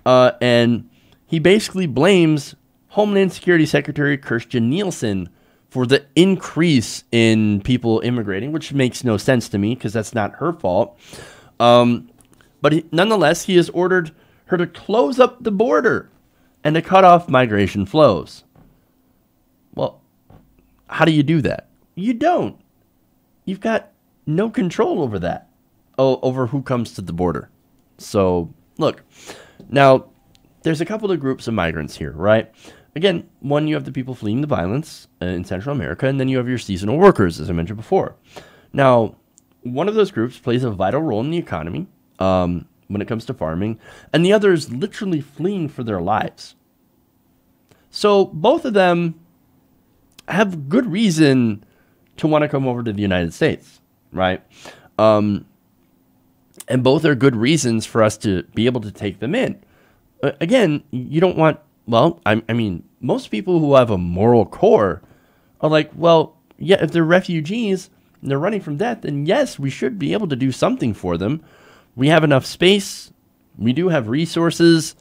And he basically blames Homeland Security Secretary Kirstjen Nielsen for the increase in people immigrating, which makes no sense to me because that's not her fault. But nonetheless, he has ordered her to close up the border and to cut off migration flows. Well, how do you do that? You don't. You've got no control over that, over who comes to the border. So, look, now, there's a couple of groups of migrants here, right? Again, one, you have the people fleeing the violence in Central America, and then you have your seasonal workers, as I mentioned before. Now, one of those groups plays a vital role in the economy when it comes to farming, and the other is literally fleeing for their lives. So both of them have good reason to want to come over to the United States, right? And both are good reasons for us to be able to take them in. Again, you don't want, most people who have a moral core are like, well, yeah, if they're refugees and they're running from death, then yes, we should be able to do something for them. We have enough space. We do have resources.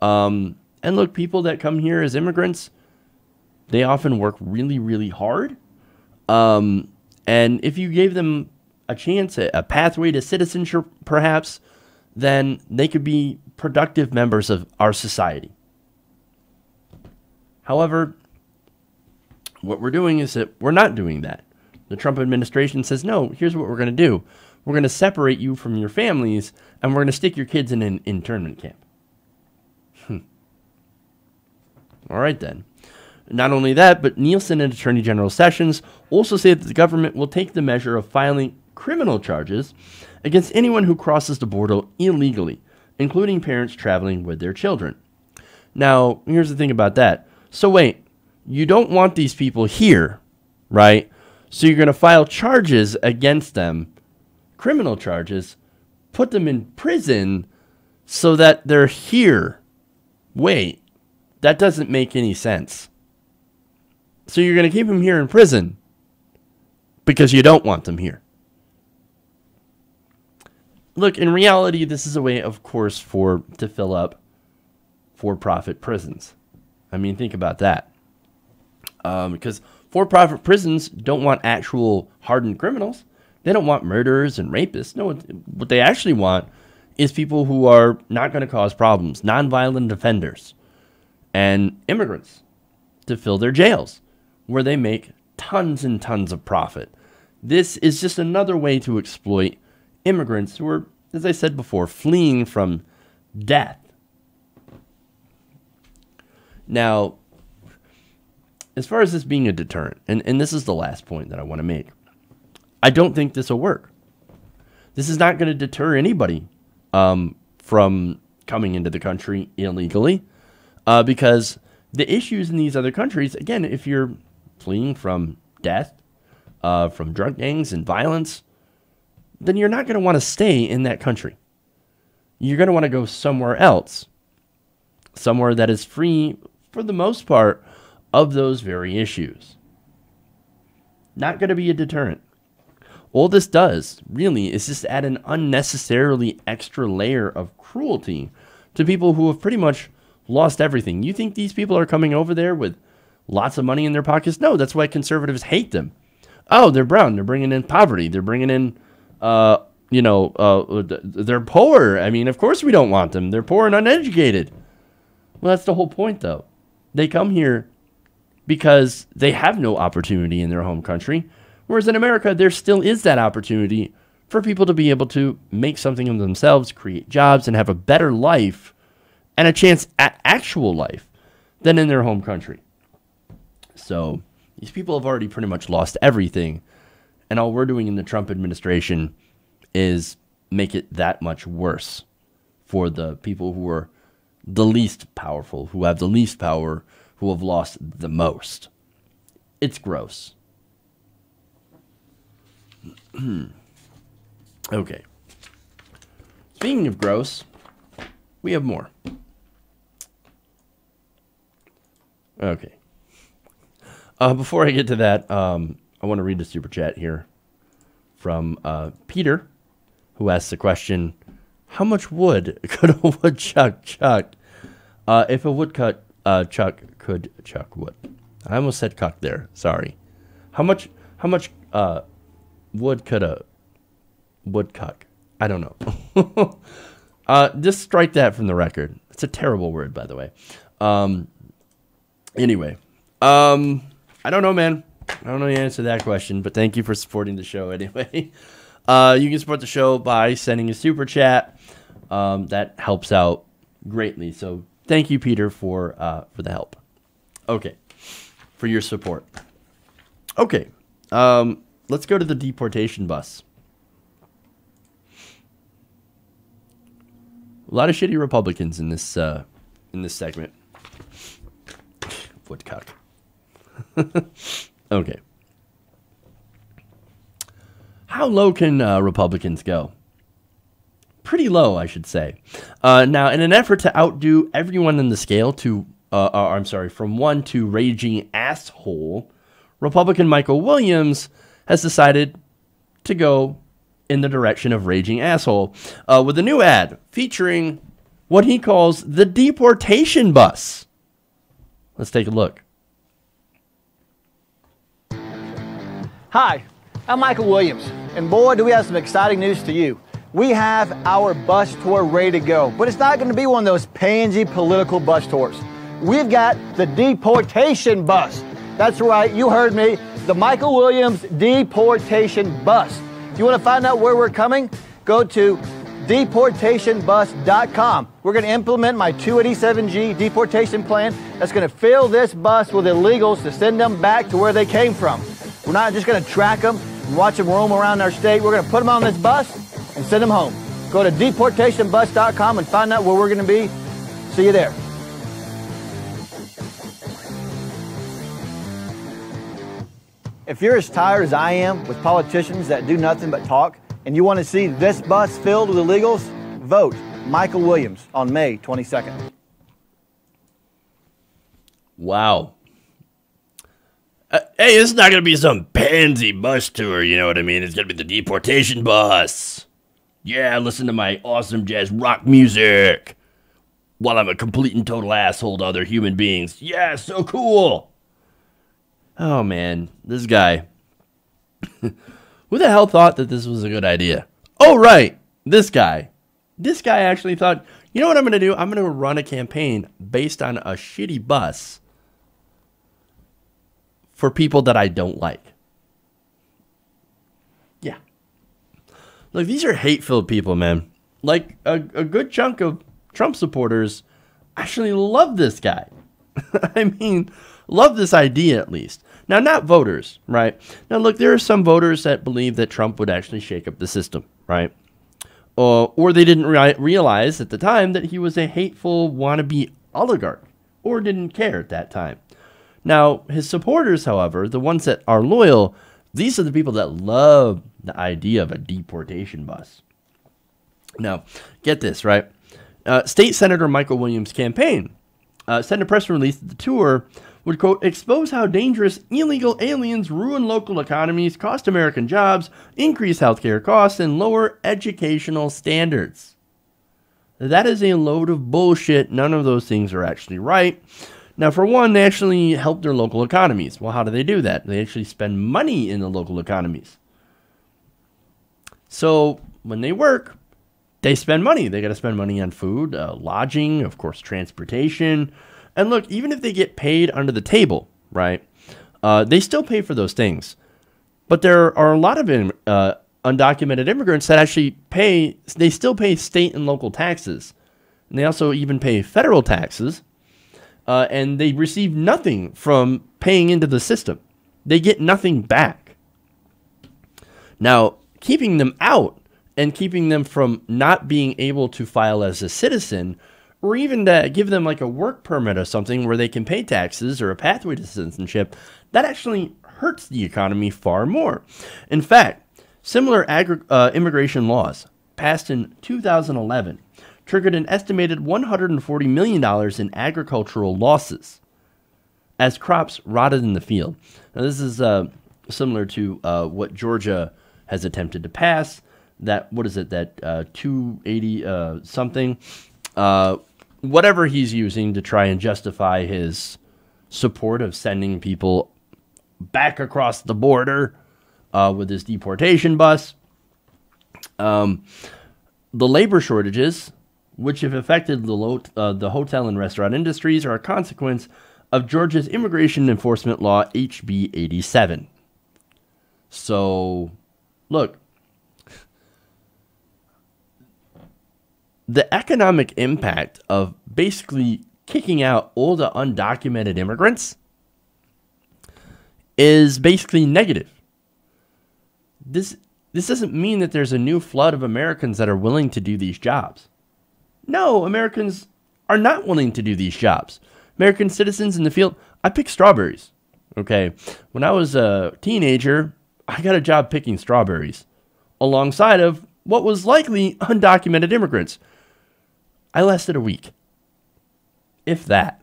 And look, people that come here as immigrants, they often work really, really hard. And if you gave them a chance, a pathway to citizenship, perhaps, then they could be productive members of our society. However, what we're doing is that we're not doing that. The Trump administration says, no, here's what we're going to do. We're going to separate you from your families, and we're going to stick your kids in an internment camp. All right, then. Not only that, but Nielsen and Attorney General Sessions also say that the government will take the measure of filing criminal charges against anyone who crosses the border illegally, including parents traveling with their children. Now, here's the thing about that. So wait, you don't want these people here, right? So you're going to file charges against them, criminal charges, put them in prison so that they're here. Wait, that doesn't make any sense. So you're going to keep them here in prison because you don't want them here. Look, in reality, this is a way, of course, to fill up for-profit prisons. I mean, think about that. Because for-profit prisons don't want actual hardened criminals. They don't want murderers and rapists. No, what they actually want is people who are not going to cause problems, nonviolent offenders, and immigrants to fill their jails, where they make tons and tons of profit. This is just another way to exploit immigrants who are, as I said before, fleeing from death. Now, as far as this being a deterrent, and this is the last point that I want to make, I don't think this will work. This is not going to deter anybody from coming into the country illegally, because the issues in these other countries, again, if you're fleeing from death, from drug gangs and violence, then you're not going to want to stay in that country. You're going to want to go somewhere else, somewhere that is free, for the most part, of those very issues. Not going to be a deterrent. All this does, really, is just add an unnecessarily extra layer of cruelty to people who have pretty much lost everything. You think these people are coming over there with lots of money in their pockets? No, that's why conservatives hate them. Oh, they're brown. They're bringing in poverty. They're bringing in, they're poor. I mean, of course we don't want them. They're poor and uneducated. Well, that's the whole point, though. They come here because they have no opportunity in their home country. Whereas in America, there still is that opportunity for people to be able to make something of themselves, create jobs, and have a better life and a chance at actual life than in their home country. So these people have already pretty much lost everything. And all we're doing in the Trump administration is make it that much worse for the people who are the least powerful, who have the least power, who have lost the most. It's gross. Okay. Speaking of gross, we have more. Okay. Before I get to that, I want to read the super chat here from Peter, who asks the question, how much wood could a woodchuck chuck if a woodchuck chuck could chuck wood? I almost said cuck there. Sorry. How much wood could a woodchuck? I don't know. Just strike that from the record. It's a terrible word, by the way. Anyway, I don't know, man. I don't know the answer to that question, but thank you for supporting the show anyway. You can support the show by sending a super chat. That helps out greatly. So thank you, Peter, for the help. Okay, for your support. Okay, let's go to the deportation bus. A lot of shitty Republicans in this segment. Woodcock. Okay. How low can Republicans go? Pretty low, I should say. Now, in an effort to outdo everyone in the scale from 1 to raging asshole, Republican Michael Williams has decided to go in the direction of raging asshole with a new ad featuring what he calls the deportation bus. Let's take a look. Hi, I'm Michael Williams, and boy, do we have some exciting news to you. We have our bus tour ready to go, but it's not going to be one of those pansy political bus tours. We've got the deportation bus. That's right, you heard me, the Michael Williams deportation bus. If you want to find out where we're coming, go to deportationbus.com. We're going to implement my 287G deportation plan that's going to fill this bus with illegals to send them back to where they came from. We're not just going to track them and watch them roam around our state. We're going to put them on this bus and send them home. Go to deportationbus.com and find out where we're going to be. See you there. If you're as tired as I am with politicians that do nothing but talk, and you want to see this bus filled with illegals, vote Michael Williams on May 22nd. Wow. Hey, this is not going to be some pansy bus tour, you know what I mean? It's going to be the deportation bus. Yeah, listen to my awesome jazz rock music while I'm a complete and total asshole to other human beings. Yeah, so cool. Oh, man, this guy. Who the hell thought that this was a good idea? Oh, right, this guy. This guy actually thought, you know what I'm going to do? I'm going to run a campaign based on a shitty bus for people that I don't like. Yeah. Look, these are hate-filled people, man. Like, a good chunk of Trump supporters actually love this guy. I mean, love this idea at least. Now, not voters, right? Now, look, there are some voters that believe that Trump would actually shake up the system, right? Or they didn't realize at the time that he was a hateful wannabe oligarch, or didn't care at that time. Now, his supporters, however, the ones that are loyal, these are the people that love the idea of a deportation bus. Now, get this, right? State Senator Michael Williams' campaign sent a press release that the tour would, quote, expose how dangerous illegal aliens ruin local economies, cost American jobs, increase healthcare costs, and lower educational standards. That is a load of bullshit. None of those things are actually right. Now, for one, they actually help their local economies. Well, how do they do that? They actually spend money in the local economies. So when they work, they spend money. They got to spend money on food, lodging, of course, transportation. And look, even if they get paid under the table, right, they still pay for those things. But there are a lot of undocumented immigrants that actually they still pay state and local taxes. And they also even pay federal taxes. And they receive nothing from paying into the system. They get nothing back. Now, keeping them out and keeping them from not being able to file as a citizen, or even to give them like a work permit or something where they can pay taxes or a pathway to citizenship, that actually hurts the economy far more. In fact, similar immigration laws passed in 2011 triggered an estimated $140 million in agricultural losses as crops rotted in the field. Now, this is similar to what Georgia has attempted to pass. That, what is it, that 280 something? Whatever he's using to try and justify his support of sending people back across the border with his deportation bus. The labor shortages, which have affected the hotel and restaurant industries, are a consequence of Georgia's immigration enforcement law, HB 87. So, look, the economic impact of basically kicking out all the undocumented immigrants is basically negative. This doesn't mean that there's a new flood of Americans that are willing to do these jobs. No, Americans are not willing to do these jobs. American citizens in the field, I pick strawberries, okay? When I was a teenager, I got a job picking strawberries alongside of what was likely undocumented immigrants. I lasted a week, if that.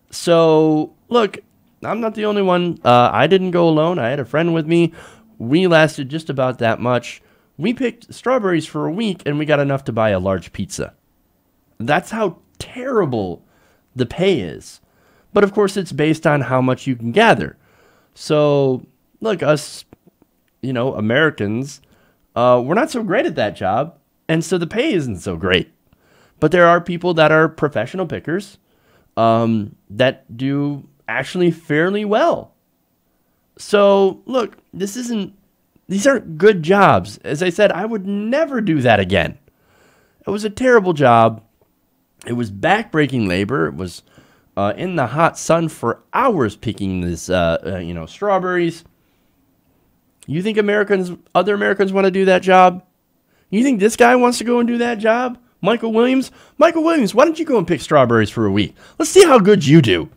So, look, I'm not the only one. I didn't go alone. I had a friend with me. We lasted just about that much. We picked strawberries for a week, and we got enough to buy a large pizza. That's how terrible the pay is. But, of course, it's based on how much you can gather. So, look, us, Americans, we're not so great at that job, and so the pay isn't so great. But there are people that are professional pickers that do actually fairly well. So, look, these aren't good jobs. As I said, I would never do that again. It was a terrible job. It was backbreaking labor. It was in the hot sun for hours picking this, strawberries. You think other Americans want to do that job? You think this guy wants to go and do that job? Michael Williams? Michael Williams, why don't you go and pick strawberries for a week? Let's see how good you do.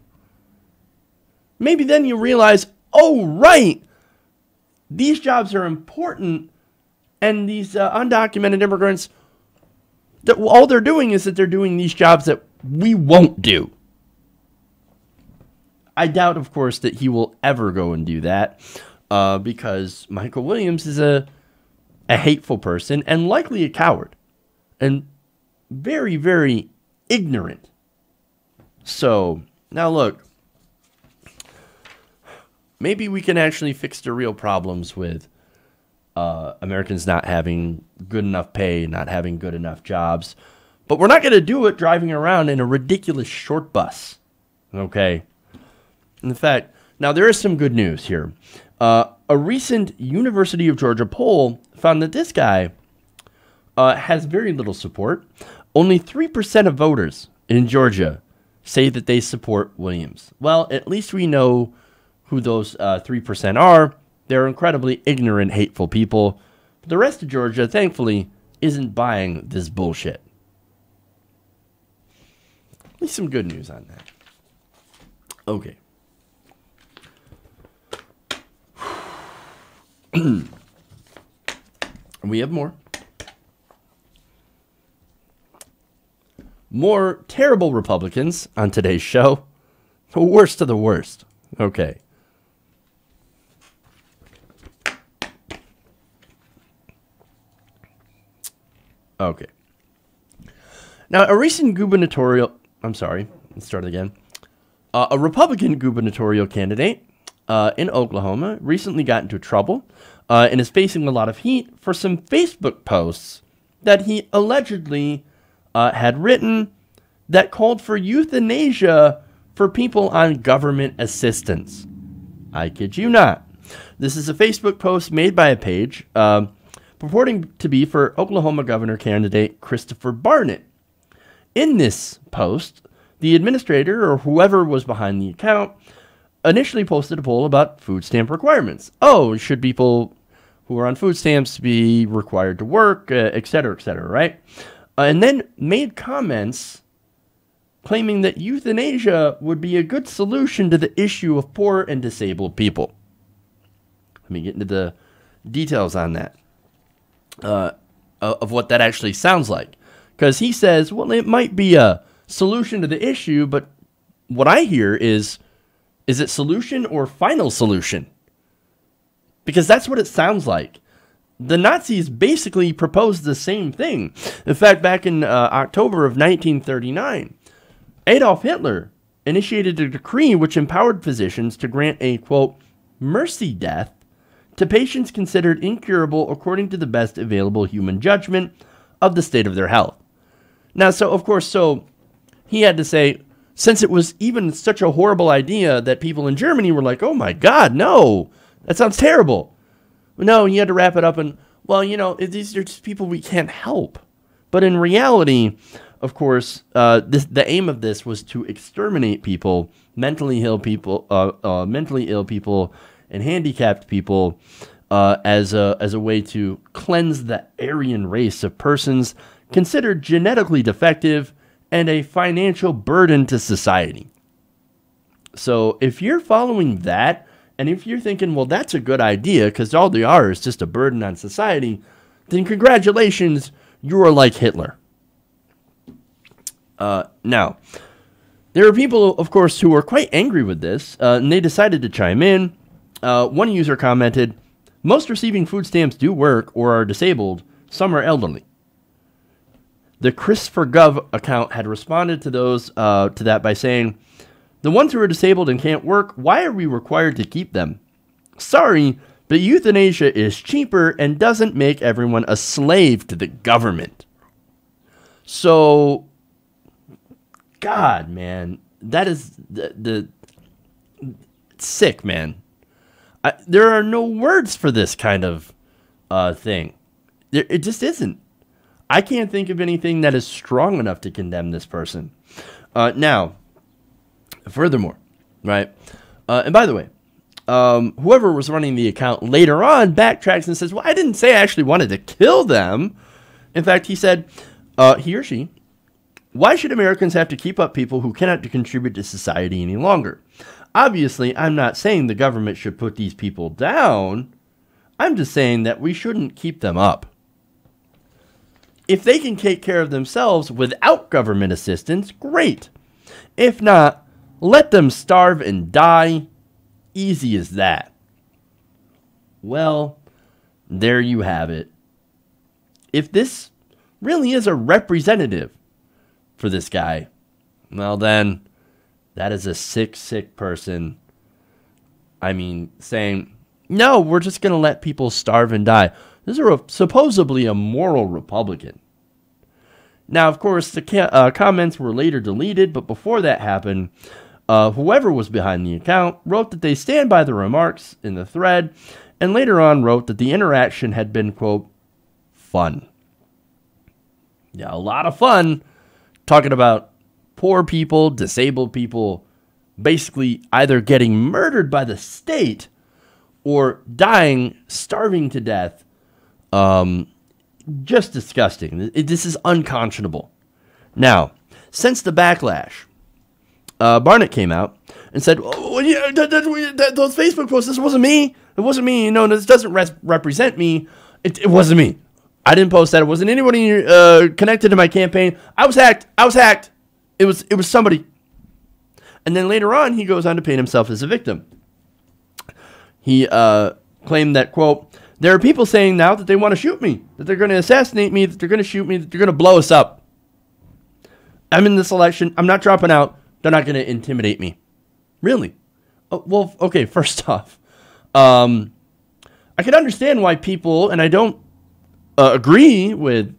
Maybe then you realize, oh, right, these jobs are important, and these undocumented immigrants, all they're doing is that they're doing these jobs that we won't do. I doubt, of course, that he will ever go and do that because Michael Williams is a hateful person and likely a coward and very, very ignorant. So, now look, maybe we can actually fix the real problems with Americans not having good enough pay, not having good enough jobs. But we're not going to do it driving around in a ridiculous short bus. Okay? In fact, now there is some good news here. A recent University of Georgia poll found that this guy has very little support. Only 3% of voters in Georgia say that they support Williams. Well, at least we know who those 3% are. They're incredibly ignorant, hateful people. But the rest of Georgia, thankfully, isn't buying this bullshit. At least some good news on that. Okay. We have more. More terrible Republicans on today's show. The worst of the worst. Okay. Okay. Now, a recent gubernatorial... I'm sorry. Let's start again. A Republican gubernatorial candidate in Oklahoma recently got into trouble and is facing a lot of heat for some Facebook posts that he allegedly had written that called for euthanasia for people on government assistance. I kid you not. This is a Facebook post made by a page purporting to be for Oklahoma governor candidate Christopher Barnett. In this post, the administrator or whoever was behind the account initially posted a poll about food stamp requirements. Oh, should people who are on food stamps be required to work, et cetera, right? And then made comments claiming that euthanasia would be a good solution to the issue of poor and disabled people. Let me get into the details on that, of what that actually sounds like. Because he says, well, it might be a solution to the issue, but what I hear is it solution or final solution? Because that's what it sounds like. The Nazis basically proposed the same thing. In fact, back in October of 1939, Adolf Hitler initiated a decree which empowered physicians to grant a, quote, mercy death to patients considered incurable according to the best available human judgment of the state of their health. Now, so he had to say, since it was even such a horrible idea that people in Germany were like, oh my God, no, that sounds terrible. No, he had to wrap it up and, well, these are just people we can't help. But in reality, of course, the aim of this was to exterminate people, mentally ill people, and handicapped people, as a way to cleanse the Aryan race of persons considered genetically defective and a financial burden to society. So if you're following that, and if you're thinking, well, that's a good idea because all they are is just a burden on society, then congratulations, you are like Hitler. Now, there are people, of course, who are quite angry with this, and they decided to chime in. One user commented, most receiving food stamps do work or are disabled. Some are elderly. The Christopher Gov account had responded to that by saying, the ones who are disabled and can't work, why are we required to keep them? Sorry, but euthanasia is cheaper and doesn't make everyone a slave to the government. So, God, man, that is the sick, man. There are no words for this kind of thing. It just isn't. I can't think of anything that is strong enough to condemn this person. Now, furthermore, right? And by the way, whoever was running the account later on backtracks and says, well, I didn't say I actually wanted to kill them. In fact, he said, he or she, why should Americans have to keep up people who cannot contribute to society any longer? Obviously, I'm not saying the government should put these people down. I'm just saying that we shouldn't keep them up. If they can take care of themselves without government assistance, great. If not, let them starve and die. Easy as that. Well, there you have it. If this really is a representative for this guy, well then, that is a sick, sick person. I mean, saying, no, we're just going to let people starve and die. This is supposedly a moral Republican. Now, of course, the comments were later deleted, but before that happened, whoever was behind the account wrote that they stand by the remarks in the thread, and later on wrote that the interaction had been, quote, fun. Yeah, a lot of fun talking about poor people, disabled people, basically either getting murdered by the state or dying, starving to death. Just disgusting. This is unconscionable. Now, since the backlash, Barnett came out and said, oh, yeah, those Facebook posts, this wasn't me. It wasn't me. No, this doesn't represent me. It wasn't me. I didn't post that. It wasn't anybody connected to my campaign. I was hacked. It was somebody. And then later on, he goes on to paint himself as a victim. He claimed that, quote, there are people saying now that they want to shoot me, that they're going to assassinate me, that they're going to shoot me, that they're going to blow us up. I'm in this election. I'm not dropping out. They're not going to intimidate me. Really? Oh, well, okay, first off, I can understand why people, and I don't agree with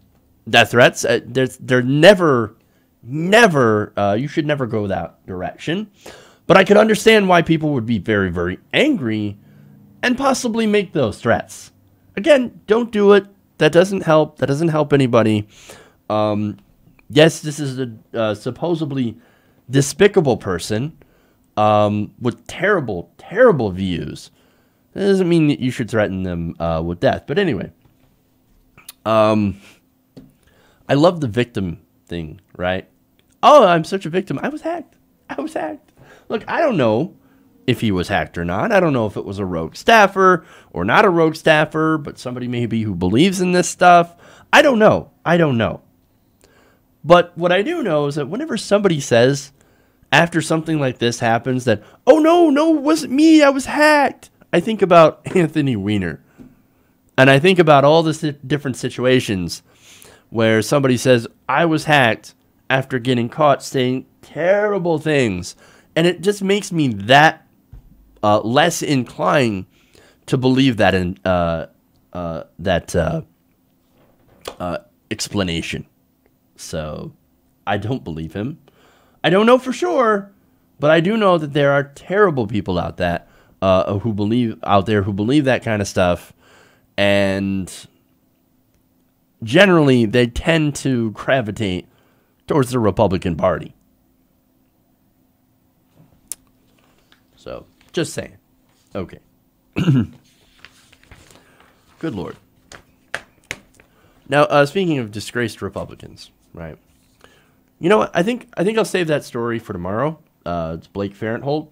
death threats. They're never, you should never go that direction. But I could understand why people would be very, very angry and possibly make those threats. Again, don't do it. That doesn't help. That doesn't help anybody. Yes, this is a supposedly despicable person with terrible, terrible views. That doesn't mean that you should threaten them with death. But anyway, I love the victim thing, right? Oh, I'm such a victim. I was hacked. Look, I don't know if he was hacked or not. I don't know if it was a rogue staffer or not a rogue staffer, but somebody maybe who believes in this stuff. I don't know. But what I do know is that whenever somebody says after something like this happens that, oh, no, it wasn't me, I was hacked, I think about Anthony Weiner. And I think about all the different situations where somebody says, I was hacked after getting caught saying terrible things. And it just makes me that less inclined to believe that explanation. So I don't believe him. I don't know for sure, but I do know that there are terrible people out there who believe that kind of stuff, and generally they tend to gravitate towards the Republican Party. So, just saying. Okay. Good Lord. Now, speaking of disgraced Republicans, right? You know what? I think I'll save that story for tomorrow. It's Blake Farenthold.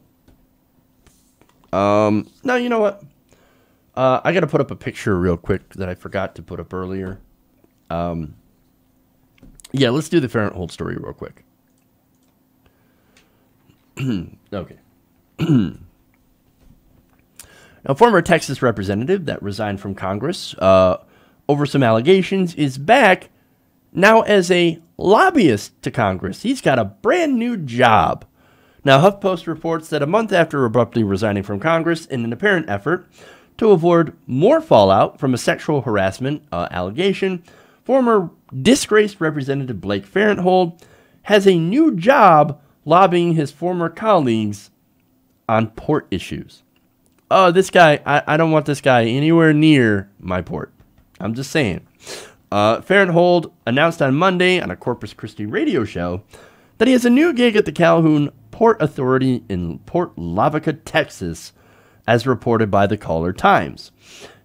No, you know what? I got to put up a picture real quick that I forgot to put up earlier. Yeah, let's do the Farenthold story real quick. Okay. Now, former Texas representative that resigned from Congress over some allegations is back now as a lobbyist to Congress. He's got a brand new job. Now, HuffPost reports that a month after abruptly resigning from Congress in an apparent effort to avoid more fallout from a sexual harassment allegation, former disgraced Representative Blake Farenthold has a new job lobbying his former colleagues on port issues. Oh, this guy, I don't want this guy anywhere near my port. I'm just saying. Farenthold announced on Monday on a Corpus Christi radio show that he has a new gig at the Calhoun Port Authority in Port Lavaca, Texas, as reported by the Caller Times.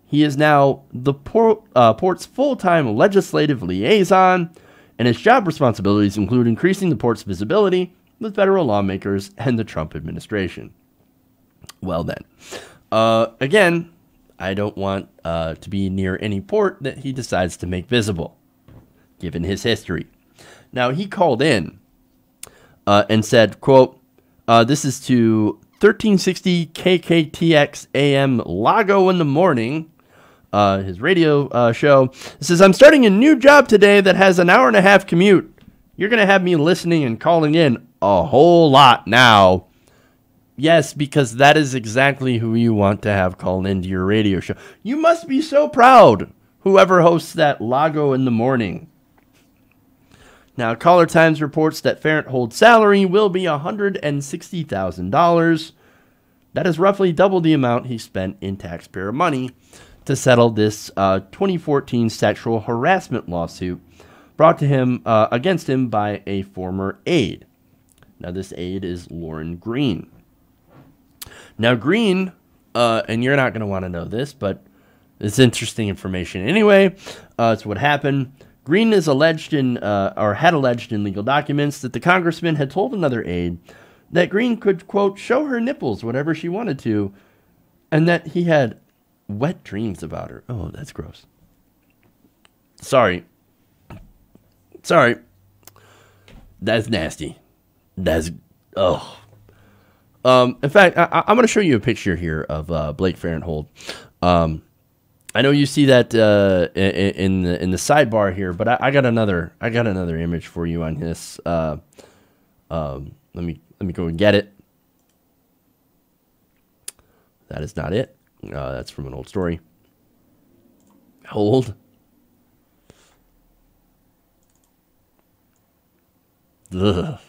He is now the port's full-time legislative liaison, and his job responsibilities include increasing the port's visibility with federal lawmakers and the Trump administration. Well then, again, I don't want to be near any port that he decides to make visible, given his history. Now, he called in and said, quote, this is to 1360 KKTX AM Lago in the morning, his radio show. It says, I'm starting a new job today that has an hour and a half commute. You're going to have me listening and calling in a whole lot now. Yes, because that is exactly who you want to have call into your radio show. You must be so proud, whoever hosts that Lago in the Morning. Now, Caller Times reports that Farenthold's salary will be $160,000. That is roughly double the amount he spent in taxpayer money to settle this 2014 sexual harassment lawsuit brought to him against him by a former aide. Now, this aide is Lauren Green. Now, Green, and you're not going to want to know this, but it's interesting information anyway. It's what happened. Green is alleged had alleged in legal documents that the congressman had told another aide that Green could, quote, show her nipples whenever she wanted to, and that he had wet dreams about her. Oh, that's gross. Sorry. That's nasty. That's, oh. In fact, I'm going to show you a picture here of Blake Farenthold. I know you see that in the sidebar here, but I got another image for you on this. Let me go and get it. That is not it. That's from an old story. Hold. Ugh.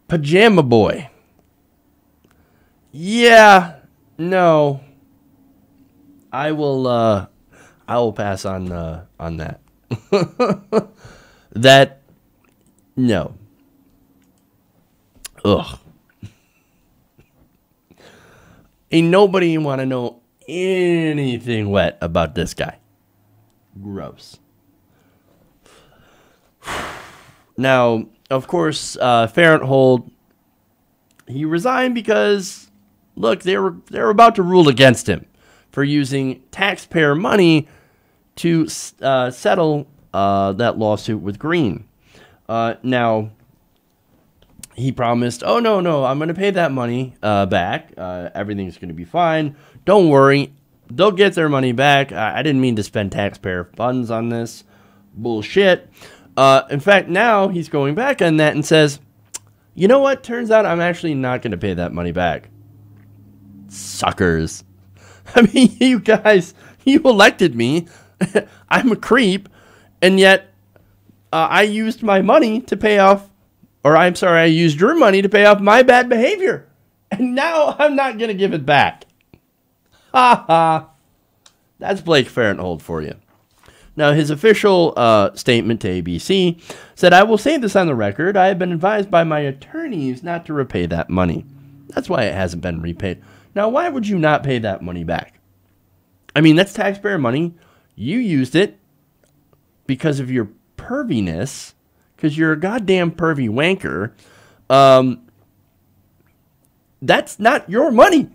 Pajama Boy. Yeah, no. I will pass on that. That, no. Ugh. Ain't nobody want to know anything wet about this guy. Gross. Now, of course, Farenthold, he resigned because, look, they were about to rule against him for using taxpayer money to settle that lawsuit with Green. Now, he promised, oh, no, I'm going to pay that money back. Everything's going to be fine. Don't worry. They'll get their money back. I didn't mean to spend taxpayer funds on this bullshit. In fact, now he's going back on that and says, you know what? Turns out I'm actually not going to pay that money back. Suckers. I mean, you guys, you elected me. I'm a creep. And yet I used my money to pay off, or I'm sorry, I used your money to pay off my bad behavior. And now I'm not going to give it back. Ha ha. That's Blake Farenthold for you. Now, his official statement to ABC said, I will say this on the record. I have been advised by my attorneys not to repay that money. That's why it hasn't been repaid. Now, why would you not pay that money back? I mean, that's taxpayer money. You used it because of your perviness, because you're a goddamn pervy wanker. That's not your money.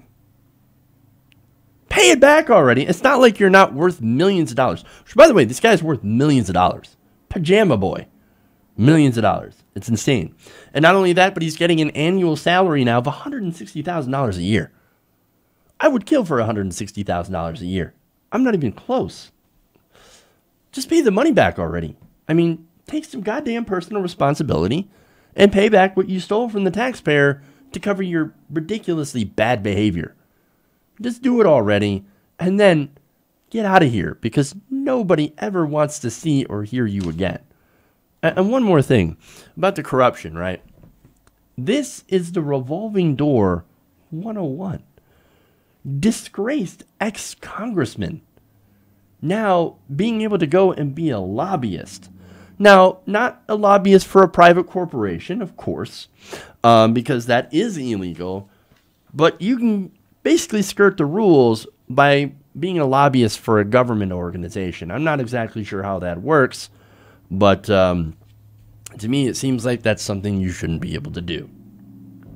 Pay it back already. It's not like you're not worth millions of dollars. Which, by the way, this guy's worth millions of dollars. Pajama Boy. Millions of dollars. It's insane. And not only that, but he's getting an annual salary now of $160,000 a year. I would kill for $160,000 a year. I'm not even close. Just pay the money back already. I mean, take some goddamn personal responsibility and pay back what you stole from the taxpayer to cover your ridiculously bad behavior. Just do it already, and then get out of here, because nobody ever wants to see or hear you again. And one more thing about the corruption, right? This is the revolving door 101. Disgraced ex-congressman now being able to go and be a lobbyist. Now, not a lobbyist for a private corporation, of course, because that is illegal, but you can basically skirt the rules by being a lobbyist for a government organization. I'm not exactly sure how that works, but to me it seems like that's something you shouldn't be able to do.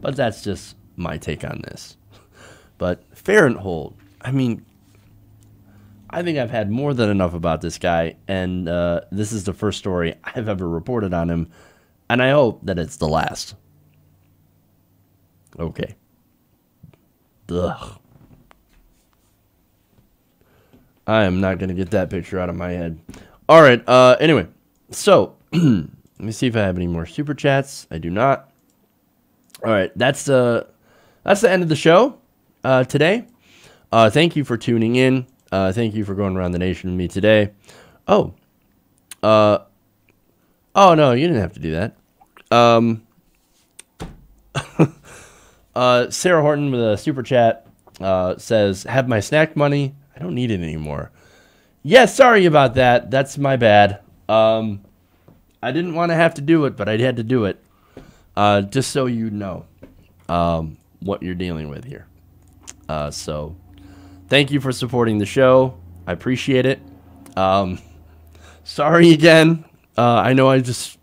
But that's just my take on this. But Farenthold, I mean, I think I've had more than enough about this guy, and this is the first story I've ever reported on him, and I hope that it's the last. Okay. Ugh. I am not going to get that picture out of my head. All right. Anyway, so let me see if I have any more super chats. I do not. All right. That's the end of the show today. Thank you for tuning in. Thank you for going around the nation with me today. Oh. Oh, no, you didn't have to do that. Sarah Horton with a super chat says, have my snack money. I don't need it anymore. Yeah, sorry about that. That's my bad. I didn't want to have to do it, but I had to do it. Just so you know what you're dealing with here. So thank you for supporting the show. I appreciate it. Sorry again. I know I just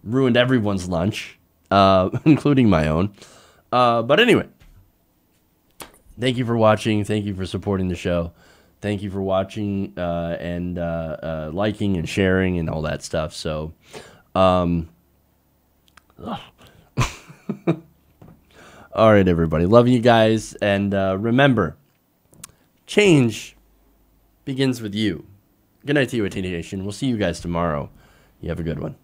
ruined everyone's lunch, including my own. But anyway, thank you for watching. Thank you for supporting the show. Thank you for watching and liking and sharing and all that stuff. So, all right, everybody. Love you guys. And remember, change begins with you. Good night to you, Teen Nation. We'll see you guys tomorrow. You have a good one.